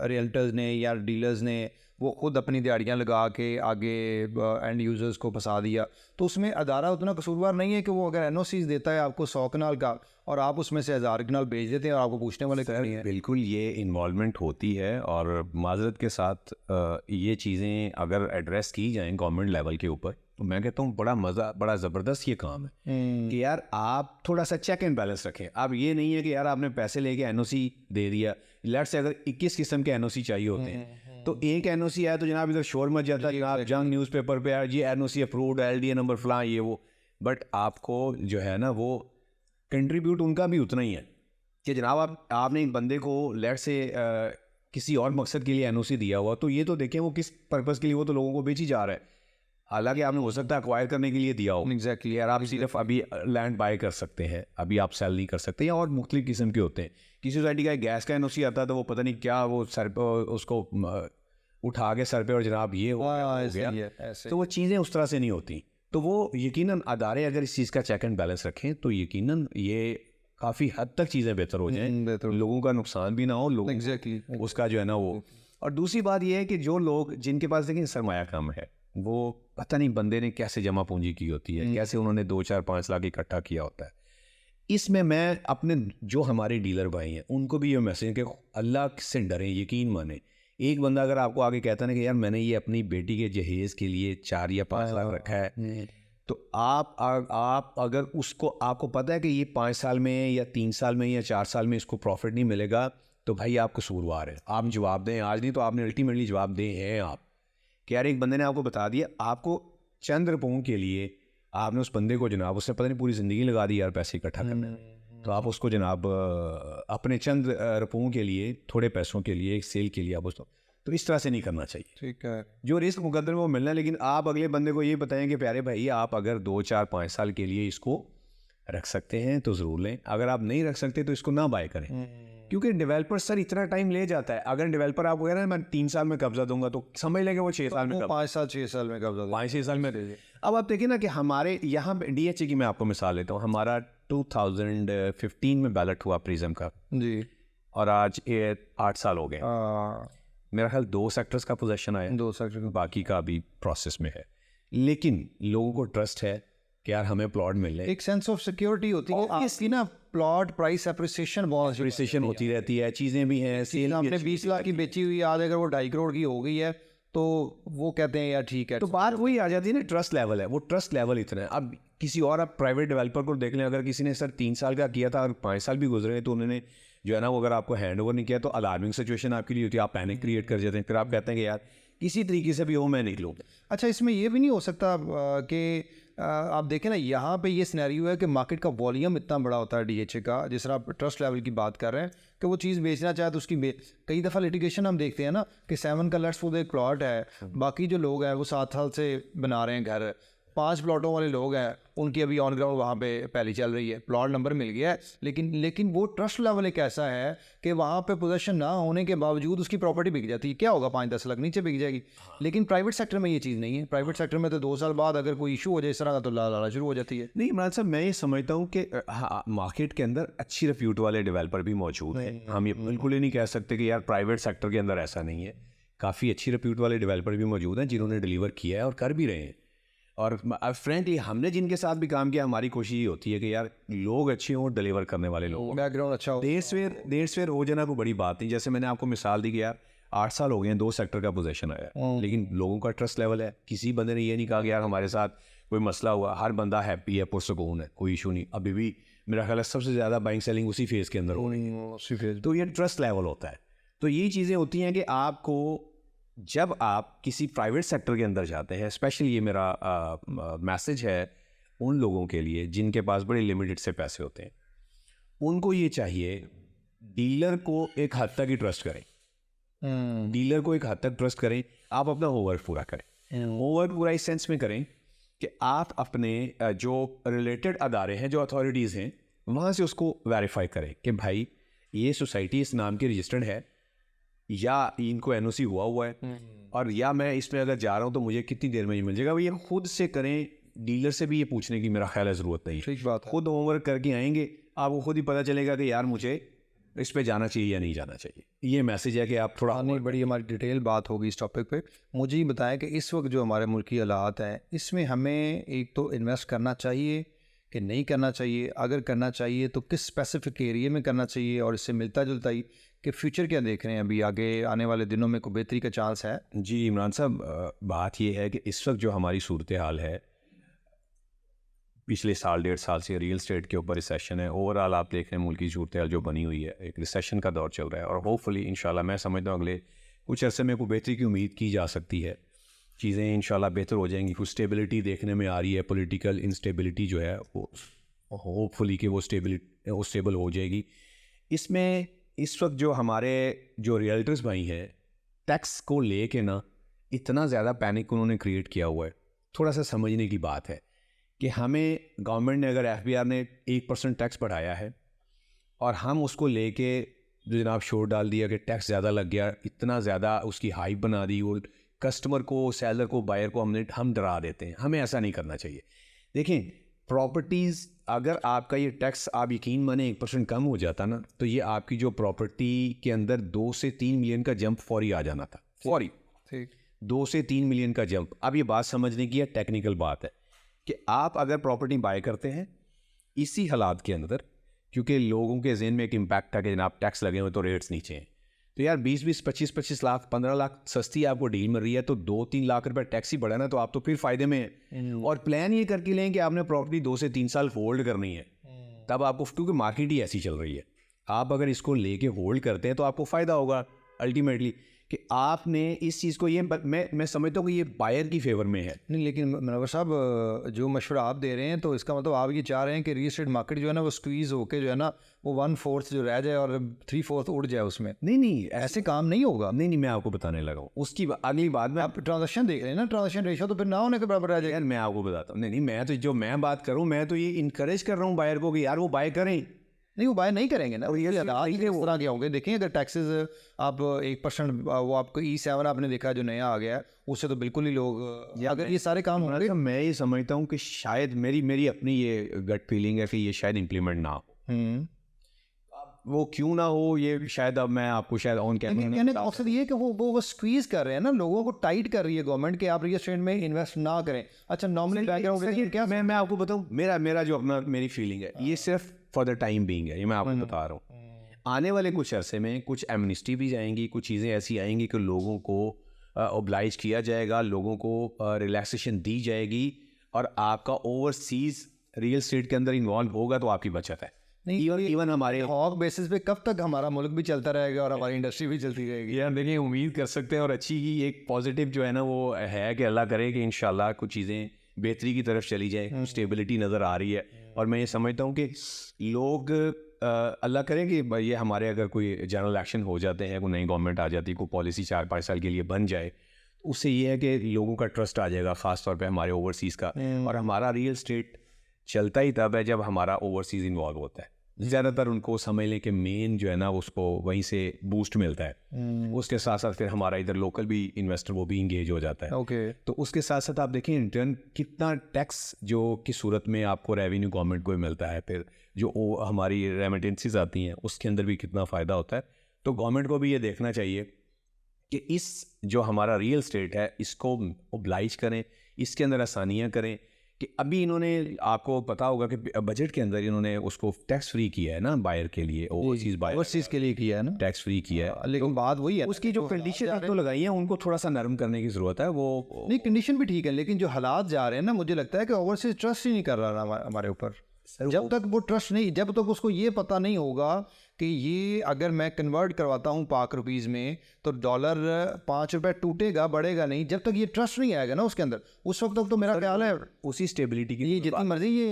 रियल्टर्स ने या डीलर्स ने वो खुद अपनी दिहाड़ियाँ लगा के आगे एंड यूज़र्स को फंसा दिया। तो उसमें अदारा उतना कसूरवार नहीं है कि वो अगर एनओसीज देता है आपको 100 कनाल का और आप उसमें से 1000 कनाल बेच देते हैं और आपको पूछने वाले नहीं है।
बिल्कुल ये इन्वॉल्वमेंट होती है और माजरत के साथ ये चीज़ें अगर एड्रेस की जाएँ गवर्नमेंट लेवल के ऊपर, तो मैं कहता हूँ बड़ा ज़बरदस्त ये काम है कि यार आप थोड़ा सा चेक एंड बैलेंस रखें। अब ये नहीं है कि यार आपने पैसे लेके एनओसी दे दिया, लेट्स से अगर 21 किस्म के एनओसी चाहिए होते हैं तो एक एनओसी आया तो जनाब इधर शोर मच जाता है, जनाब जंग न्यूज़पेपर पे यार ये एनओसी अप्रूव्ड, एलडीए नंबर फलां ये वो। बट आपको जो है ना वो कंट्रीब्यूट उनका भी उतना ही है कि जनाब आपने एक बंदे को लेट्स से किसी और मकसद के लिए एनओसी दिया हुआ, तो ये तो देखें वो किस पर्पज़ के लिए, वो तो लोगों को बेची जा रहा है। हालांकि आपने हो सकता है एक्वायर करने के लिए दिया हो।
एग्जैक्टली
यार आप सिर्फ अभी लैंड बाय कर सकते हैं, अभी आप सेल नहीं कर सकते, या और मुख्तलिफ किस्म के होते हैं। किसी सोसाइटी का गैस का एनओसी आता है तो वो पता नहीं क्या वो सर पर उसको उठा के सर पे और जनाब ये हो गया। तो वो चीज़ें उस तरह से नहीं होती। तो वो यकीनन अदारे अगर इस चीज़ का चेक एंड बैलेंस रखें तो यकीनन ये काफ़ी हद तक चीज़ें बेहतर हो जाएं, लोगों का नुकसान भी ना हो, लोगों
एग्जैक्टली
उसका जो है ना वो। और दूसरी बात ये है कि जो लोग जिनके पास देखिए सरमाया कम है, वो पता नहीं बंदे ने कैसे जमा पूंजी की होती है, कैसे उन्होंने 2 4 5 लाख इकट्ठा किया होता है। इसमें मैं अपने जो हमारे डीलर भाई हैं उनको भी ये मैसेज कि अल्लाह से डरें, यकीन माने। एक बंदा अगर आपको आगे कहता है ना कि यार मैंने ये अपनी बेटी के जहेज़ के लिए 4 या 5 लाख रखा है, तो आप अगर उसको, आपको पता है कि ये 5 साल में या 3 साल में या 4 साल में इसको प्रॉफिट नहीं मिलेगा, तो भाई आप कसूरवार है, आप जवाब दें। आज नहीं तो आपने अल्टीमेटली जवाब दे हैं आप कि यार एक बंदे ने आपको बता दिया, आपको चंद रुपयों के लिए आपने उस बंदे को जनाब, उससे पता नहीं पूरी ज़िंदगी लगा दी यार पैसे इकट्ठा करने में, तो आप उसको जनाब अपने चंद रुपयों के लिए, थोड़े पैसों के लिए, एक सेल के लिए आप उसको, तो इस तरह से नहीं करना चाहिए।
ठीक है।
जो रिस्क मुकद्दर में वो मिलना है, लेकिन आप अगले बंदे को ये बताएं कि प्यारे भाई आप अगर 2 4 5 साल के लिए इसको रख सकते हैं तो ज़रूर लें, अगर आप नहीं रख सकते तो इसको ना बाय करें। क्योंकि डेवलपर सर इतना टाइम ले जाता है। अगर डेवलपर आपको कह रहा है मैं 3 साल में कब्जा दूंगा, तो समझ लेंगे वो 6 साल में,
5 साल 6 साल में कब्जा
5 6 साल में। अब आप देखिए ना कि हमारे यहाँ DHA की मैं आपको मिसाल लेता हूँ, हमारा 2015 में बैलेट हुआ प्रिज्म का
जी,
और आज 8 साल हो गए। मेरा ख्याल 2 सेक्टर्स का पोजीशन आया,
2 सेक्टर
बाकी का अभी प्रोसेस में है। लेकिन लोगों को ट्रस्ट है कि यार हमें प्लॉट मिल रहे,
एक सेंस ऑफ सिक्योरिटी होती है इसकी ना, प्लॉट प्राइस एप्रिसिएशन बहुत
अप्रिसिएशन होती रहती है, चीज़ें भी हैं, सेल भी
आपने 20 लाख की बेची हुई आज अगर वो 2.5 करोड़ की हो गई है तो वो कहते हैं यार ठीक है।
तो बात वही आ जाती है ना, ट्रस्ट लेवल है, वो ट्रस्ट लेवल इतना है। अब किसी और आप प्राइवेट डेवलपर को देख लें, अगर किसी ने सर 3 साल का किया था और 5 साल भी गुजरे तो उन्होंने जो है ना वो अगर आपको हैंड ओवर नहीं किया तो अलार्मिंग सिचुएशन आपके लिए होती है, आप पैनिक क्रिएट कर जाते हैं, फिर आप कहते हैं कि यार किसी तरीके से भी हो मैं निकलूँ।
अच्छा, इसमें ये भी नहीं हो सकता कि आप देखें ना यहाँ पे ये सिनेरियो है कि मार्केट का वॉल्यूम इतना बड़ा होता है DHA का, जिस तरह आप ट्रस्ट लेवल की बात कर रहे हैं कि वो चीज़ बेचना चाहे तो उसकी कई दफ़ा लिटिगेशन हम देखते हैं ना कि 7 का लेट्स फॉर एक प्लॉट है, बाकी जो लोग हैं वो 7 साल से बना रहे हैं घर, 5 प्लॉटों वाले लोग हैं उनकी अभी ऑन ग्राउंड वहाँ पे पहली चल रही है, प्लॉट नंबर मिल गया है, लेकिन वो ट्रस्ट लेवल एक ऐसा है कि वहाँ पे पोजीशन ना होने के बावजूद उसकी प्रॉपर्टी बिक जाती है। क्या होगा, 5-10 लाख नीचे बिक जाएगी। लेकिन प्राइवेट सेक्टर में ये चीज़ नहीं है। प्राइवेट सेक्टर में तो 2 साल बाद अगर कोई इशू हो जाए इस तरह का तो लाला शुरू हो जाती है।
नहीं इमरान साहब, मैं ये समझता हूँ कि मार्केट के अंदर अच्छी रिप्यूट वाले डेवलपर भी मौजूद हैं। हम ये बिल्कुल ही नहीं कह सकते कि यार प्राइवेट सेक्टर के अंदर ऐसा नहीं है। काफ़ी अच्छी रिप्यूट वाले डेवलपर भी मौजूद हैं जिन्होंने डिलीवर किया है और कर भी रहे हैं। और फ्रेंकली हमने जिनके साथ भी काम किया, हमारी कोशिश ये होती है कि यार लोग अच्छे हों, डिलीवर करने वाले लोग,
बैकग्राउंड अच्छा हो।
देर सवेर हो जाना कोई बड़ी बात नहीं। जैसे मैंने आपको मिसाल दी कि यार 8 साल हो गए हैं, 2 सेक्टर का पोजीशन आया, लेकिन लोगों का ट्रस्ट लेवल है। किसी बंदे ने ये नहीं कहा कि यार हमारे साथ कोई मसला हुआ, हर बंदा हैप्पी है, पुरसकून है, कोई इशू नहीं। अभी भी मेरा ख्याल है सबसे ज़्यादा बाइंग सेलिंग उसी फेज़ के अंदर हो रही है। तो ये ट्रस्ट लेवल होता है। तो ये चीज़ें होती हैं कि आपको जब आप किसी प्राइवेट सेक्टर के अंदर जाते हैं, स्पेशली ये मेरा मैसेज है उन लोगों के लिए जिनके पास बड़े लिमिटेड से पैसे होते हैं, उनको ये चाहिए डीलर को एक हद तक ही ट्रस्ट करें। डीलर को एक हद तक ट्रस्ट करें, आप अपना होमवर्क पूरा करें। होमवर्क पूरा इस सेंस में करें कि आप अपने जो रिलेटेड अदारे हैं, जो अथॉरिटीज़ हैं, वहाँ से उसको वेरीफाई करें कि भाई ये सोसाइटी इस नाम की रजिस्टर्ड है या इनको NOC हुआ है, और या मैं इसमें अगर जा रहा हूँ तो मुझे कितनी देर में ये मिल जाएगा। ये खुद से करें, डीलर से भी ये पूछने की मेरा ख्याल है ज़रूरत नहीं।
ठीक बात है।
खुद होमवर्क करके आएंगे, आपको खुद ही पता चलेगा कि यार मुझे इस पे जाना चाहिए या नहीं जाना चाहिए। ये मैसेज है कि आप थोड़ा
नहीं, बड़ी हमारी डिटेल बात होगी इस टॉपिक पे। मुझे ये बताएं कि इस वक्त जो हमारे मुल्क की हालात हैं, इसमें हमें एक तो इन्वेस्ट करना चाहिए कि नहीं करना चाहिए, अगर करना चाहिए तो किस स्पेसिफिक एरिया में करना चाहिए, और इससे मिलता जुलता ही कि फ्यूचर क्या देख रहे हैं, अभी आगे आने वाले दिनों में कोई बेहतरी का चांस है?
जी इमरान साहब, बात ये है कि इस वक्त जो हमारी सूरत हाल है, पिछले साल 1.5 साल से रियल स्टेट के ऊपर रिसेशन है। ओवरऑल आप देख रहे हैं मुल्क की सूरत हाल जो बनी हुई है, एक रिसेशन का दौर चल रहा है, और होपफुली इंशाल्लाह मैं समझता हूँ अगले कुछ अरसे में कोई बेहतरी की उम्मीद की जा सकती है। चीज़ें इंशाल्लाह बेहतर हो जाएंगी, कुछ स्टेबिलिटी देखने में आ रही है। पॉलिटिकल इंस्टेबिलिटी जो है वो होपफुली कि वो स्टेबल हो जाएगी। इसमें इस वक्त जो हमारे जो रियल्टर्स भाई हैं, टैक्स को ले के ना इतना ज़्यादा पैनिक उन्होंने क्रिएट किया हुआ है। थोड़ा सा समझने की बात है कि हमें गवर्नमेंट ने अगर FBR ने 1% टैक्स बढ़ाया है और हम उसको लेके जो जनाब शोर डाल दिया कि टैक्स ज़्यादा लग गया, इतना ज़्यादा उसकी हाइप बना दी, वो कस्टमर को, सेलर को, बायर को हम डरा देते हैं। हमें ऐसा नहीं करना चाहिए। देखें, प्रॉपर्टीज़ अगर आपका ये टैक्स आप यकीन माने 1% कम हो जाता ना, तो ये आपकी जो प्रॉपर्टी के अंदर 2 से 3 मिलियन का जंप फौरी आ जाना था, फौरी।
ठीक।
2 से 3 मिलियन का जंप। अब ये बात समझने की टेक्निकल बात है कि आप अगर प्रॉपर्टी बाय करते हैं इसी हालात के अंदर, क्योंकि लोगों के जहन में एक इम्पैक्ट था कि जनाब टैक्स लगे हुए तो रेट्स नीचे हैं, तो यार 20-20, 25-25 लाख, 15 लाख सस्ती आपको डील मिल रही है, तो 2-3 लाख रुपए टैक्स ही बढ़ा ना, तो आप तो फिर फायदे में हैं। और प्लान ये करके लें कि आपने प्रॉपर्टी 2 से 3 साल होल्ड करनी है, तब आपको, क्योंकि मार्केट ही ऐसी चल रही है, आप अगर इसको लेके होल्ड करते हैं तो आपको फ़ायदा होगा अल्टीमेटली कि आपने इस चीज़ को, ये मैं समझता हूँ कि ये बायर की फेवर में है।
नहीं, लेकिन मनवर साहब जो मशवरा आप दे रहे हैं, तो इसका मतलब आप ये चाह रहे हैं कि रियल एस्टेट मार्केट जो है ना वो स्क्वीज़ होके जो है ना वो 1/4 जो रह जाए और 3/4 उड़ जाए उसमें।
नहीं
ऐसे काम नहीं होगा।
नहीं, मैं आपको बताने लगा हूँ उसकी अगली बात में।
आप ट्रांजेक्शन देख रहे हैं ना, ट्रांजेक्शन रेशो तो फिर ना होने के बराबर रह जाएगा।
यार मैं आपको बताता हूँ, नहीं मैं तो जो मैं बात करूँ, मैं तो ये इनकरेज कर रहा हूँ बायर को कि यार वो बाय करें।
नहीं, वो बाय नहीं करेंगे ना, ये हालात इस तरह के होंगे। देखिए अगर टैक्सेस आप 1% वो आपको E7 आपने देखा जो नया आ गया है, उससे तो बिल्कुल ही लोग, अगर ये सारे काम होंगे।
मैं ये समझता हूँ कि शायद मेरी अपनी ये गट फीलिंग है कि ये शायद इम्प्लीमेंट ना हो। वो क्यों ना हो ये शायद, अब मैं आपको शायद ऑन
कहने का मकसद ये है कि वो स्क्वीज कर रहे हैं ना, लोगों को टाइट कर रही है गवर्नमेंट कि आप रियल एस्टेट में इन्वेस्ट ना करें। अच्छा नॉर्मली
क्या मैं आपको बताऊं, मेरा जो अपना मेरी फीलिंग है, ये सिर्फ फॉर द टाइम बीइंग है, ये मैं आपको बता रहा हूँ। आने वाले कुछ अरसे में कुछ एमनिस्टी भी जाएंगी, कुछ चीज़ें ऐसी आएंगी कि लोगों को ओब्लाइज किया जाएगा, लोगों को रिलैक्सेशन दी जाएगी, और आपका ओवरसीज रियल एस्टेट के अंदर इन्वॉल्व होगा तो आपकी बचत है। इवन हमारे
हॉक बेसिस पे कब तक हमारा मुल्क भी चलता रहेगा और हमारी इंडस्ट्री भी चलती रहेगी।
यार देखिए, उम्मीद कर सकते हैं, और अच्छी ही एक पॉजिटिव जो है ना वो है कि अल्लाह करे कि इंशाल्लाह कुछ चीज़ें बेहतरी की तरफ चली जाए, स्टेबिलिटी नज़र आ रही है। और मैं ये समझता हूँ कि लोग अल्लाह करे कि ये हमारे अगर कोई जनरल एक्शन हो जाते हैं, कोई नई गवर्नमेंट आ जाती है, कोई पॉलिसी 4-5 साल के लिए बन जाए, उससे ये है कि लोगों का ट्रस्ट आ जाएगा, ख़ास तौर पे हमारे ओवरसीज़ का। और हमारा रियल स्टेट चलता ही तब है जब हमारा ओवरसीज़ इन्वॉल्व होता है। ज़्यादातर उनको समझ लें कि मेन जो है ना उसको वहीं से बूस्ट मिलता है। उसके साथ साथ फिर हमारा इधर लोकल भी इन्वेस्टर वो भी इंगेज हो जाता है। तो उसके साथ साथ आप देखें रिटर्न कितना टैक्स जो की सूरत में आपको रेवेन्यू गवर्नमेंट को मिलता है, फिर जो हमारी रेमिटेंसीज आती हैं उसके अंदर भी कितना फ़ायदा होता है। तो गवर्नमेंट को भी ये देखना चाहिए कि इस जो हमारा रियल स्टेट है इसको ओब्लाइज करें, इसके अंदर आसानियाँ करें। कि अभी इन्होंने, आपको पता होगा कि बजट के अंदर इन्होंने उसको टैक्स फ्री किया है ना बायर के लिए,
ओवरसीज के लिए किया है ना,
टैक्स फ्री किया है।
लेकिन बात वही है,
उसकी जो कंडीशन तो लगाई है उनको थोड़ा सा नरम करने की ज़रूरत है। वो
नहीं, कंडीशन भी ठीक है, लेकिन जो हालात जा रहे हैं ना, मुझे लगता है कि ओवरसीज ट्रस्ट ही नहीं कर रहा हमारे ऊपर। जब तक वो ट्रस्ट नहीं, जब तक उसको ये पता नहीं होगा कि ये अगर मैं कन्वर्ट करवाता हूँ पाक रुपीज़ में तो डॉलर 5 रुपये टूटेगा, बढ़ेगा नहीं, जब तक ये ट्रस्ट नहीं आएगा ना उसके अंदर, उस वक्त तक तो मेरा ख्याल है
उसी स्टेबिलिटी की,
ये जितनी मर्जी ये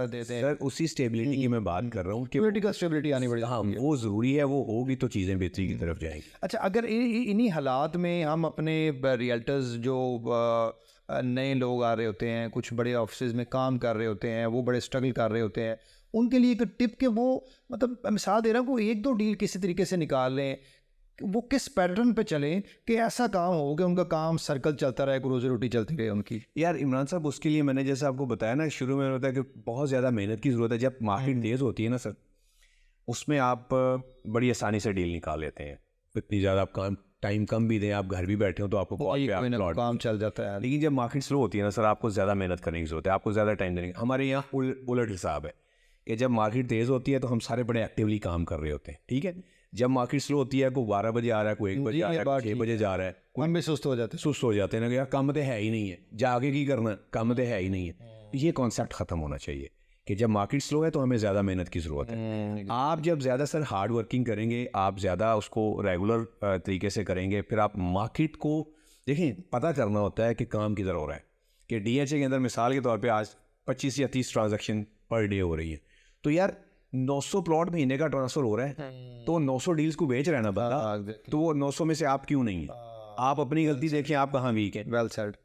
देते हैं
सर, उसी स्टेबिलिटी की मैं बात कर रहा हूँ कि
पॉलिटिकल स्टेबिलिटी आनी पड़ेगी।
हाँ, वो ज़रूरी है, वो होगी तो चीज़ें बेहतरी की तरफ जाएंगी।
अच्छा, अगर इन्हीं हालात में हम अपने रियल्टर्स जो नए लोग आ रहे होते हैं, कुछ बड़े ऑफिस में काम कर रहे होते हैं, वो बड़े स्ट्रगल कर रहे होते हैं, उनके लिए एक टिप के वो, मतलब मैं मिसाल दे रहा हूँ, वो 1-2 डील किसी तरीके से निकाल लें, वो किस पैटर्न पे चलें कि ऐसा काम हो कि उनका काम सर्कल चलता रहे, रोजी रोटी चलती रहे उनकी।
यार इमरान साहब, उसके लिए मैंने जैसे आपको बताया ना शुरू में, होता है कि बहुत ज़्यादा मेहनत की ज़रूरत है। जब मार्केट तेज़ होती है ना सर, उसमें आप बड़ी आसानी से डील निकाल लेते हैं। इतनी ज़्यादा आप टाइम कम भी दें, आप घर भी बैठे हो तो आपको
काम चल जाता है।
लेकिन जब मार्केट स्लो होती है ना सर, आपको ज़्यादा मेहनत करने की ज़रूरत है, आपको ज़्यादा टाइम देने की। हमारे यहाँ उलट हिसाब है कि जब मार्केट तेज़ होती है तो हम सारे बड़े एक्टिवली काम कर रहे होते हैं, ठीक है। जब मार्केट स्लो होती है, कोई 12 बजे आ रहा है, कोई 1 बजे आ रहा है, कोई 6 बजे जा रहा है,
हम भी सुस्त हो जाते
हैं ना, यार काम तो है ही नहीं है, जाके की करना, काम तो है ही नहीं है। ये कॉन्सेप्ट ख़त्म होना चाहिए कि जब मार्केट स्लो है तो हमें ज़्यादा मेहनत की ज़रूरत है। आप जब ज़्यादा सर हार्ड वर्किंग करेंगे, आप ज़्यादा उसको रेगुलर तरीके से करेंगे, फिर आप मार्केट को देखें, पता करना होता है कि काम किधर हो रहा है। कि DHA के अंदर मिसाल के तौर पे आज 25 या 30 ट्रांजैक्शन पर डे हो रही है, तो यार 900 प्लॉट महीने का ट्रांसफ़र हो रहा है, तो 900 डील्स को बेच रहा है ना बंदा, तो वो 900 में से आप क्यों नहीं है? आप अपनी गलती देखें, आप कहाँ वीक है।
Well said.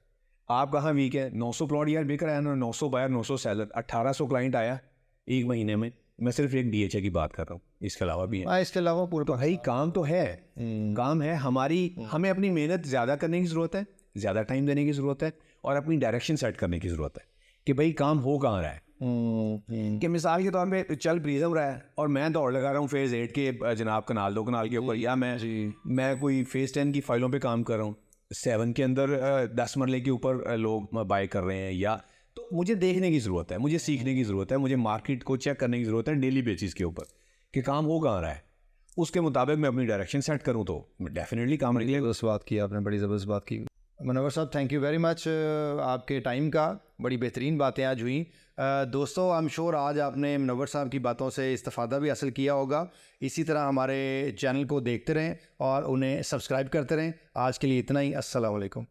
आप कहाँ वीक है? 900 प्लॉट यार बिक रहा है ना, 900 बायर 900 सेलर, 1800 क्लाइंट आया एक महीने में। मैं सिर्फ एक DHA की बात कर रहा हूँ, इसके अलावा भी है।
इसके अलावा पूरा
तो भाई काम तो है, काम है। हमें अपनी मेहनत ज़्यादा करने की ज़रूरत है, ज़्यादा टाइम देने की ज़रूरत है, और अपनी डायरेक्शन सेट करने की ज़रूरत है कि भाई काम हो कहाँ रहा है। कि मिसाल के तौर पे चल प्रिज्म रहा है और मैं दौड़ लगा रहा हूँ फेज़ 8 के जनाब कनाल 2 कनाल के ऊपर, या मैं कोई फेज़ 10 की फाइलों पे काम कर रहा हूँ, 7 के अंदर 10 मरले के ऊपर लोग बाय कर रहे हैं, या तो मुझे देखने की ज़रूरत है, मुझे सीखने की ज़रूरत है, मुझे मार्केट को चेक करने की ज़रूरत है डेली बेसिस के ऊपर कि काम हो कहाँ रहा है, उसके मुताबिक मैं अपनी डायरेक्शन सेट करूँ तो डेफिनेटली काम निकलेगा।
ज़बरदस्त बात की आपने, बड़ी ज़बरदस्त बात की। मुनव्वर साहब, थैंक यू वेरी मच आपके टाइम का, बड़ी बेहतरीन बातें आज हुई। दोस्तों, आई एम श्योर आज आपने मुनव्वर साहब की बातों से इस्तिफ़ादा भी हासिल किया होगा। इसी तरह हमारे चैनल को देखते रहें और उन्हें सब्सक्राइब करते रहें। आज के लिए इतना ही। अस्सलाम वालेकुम।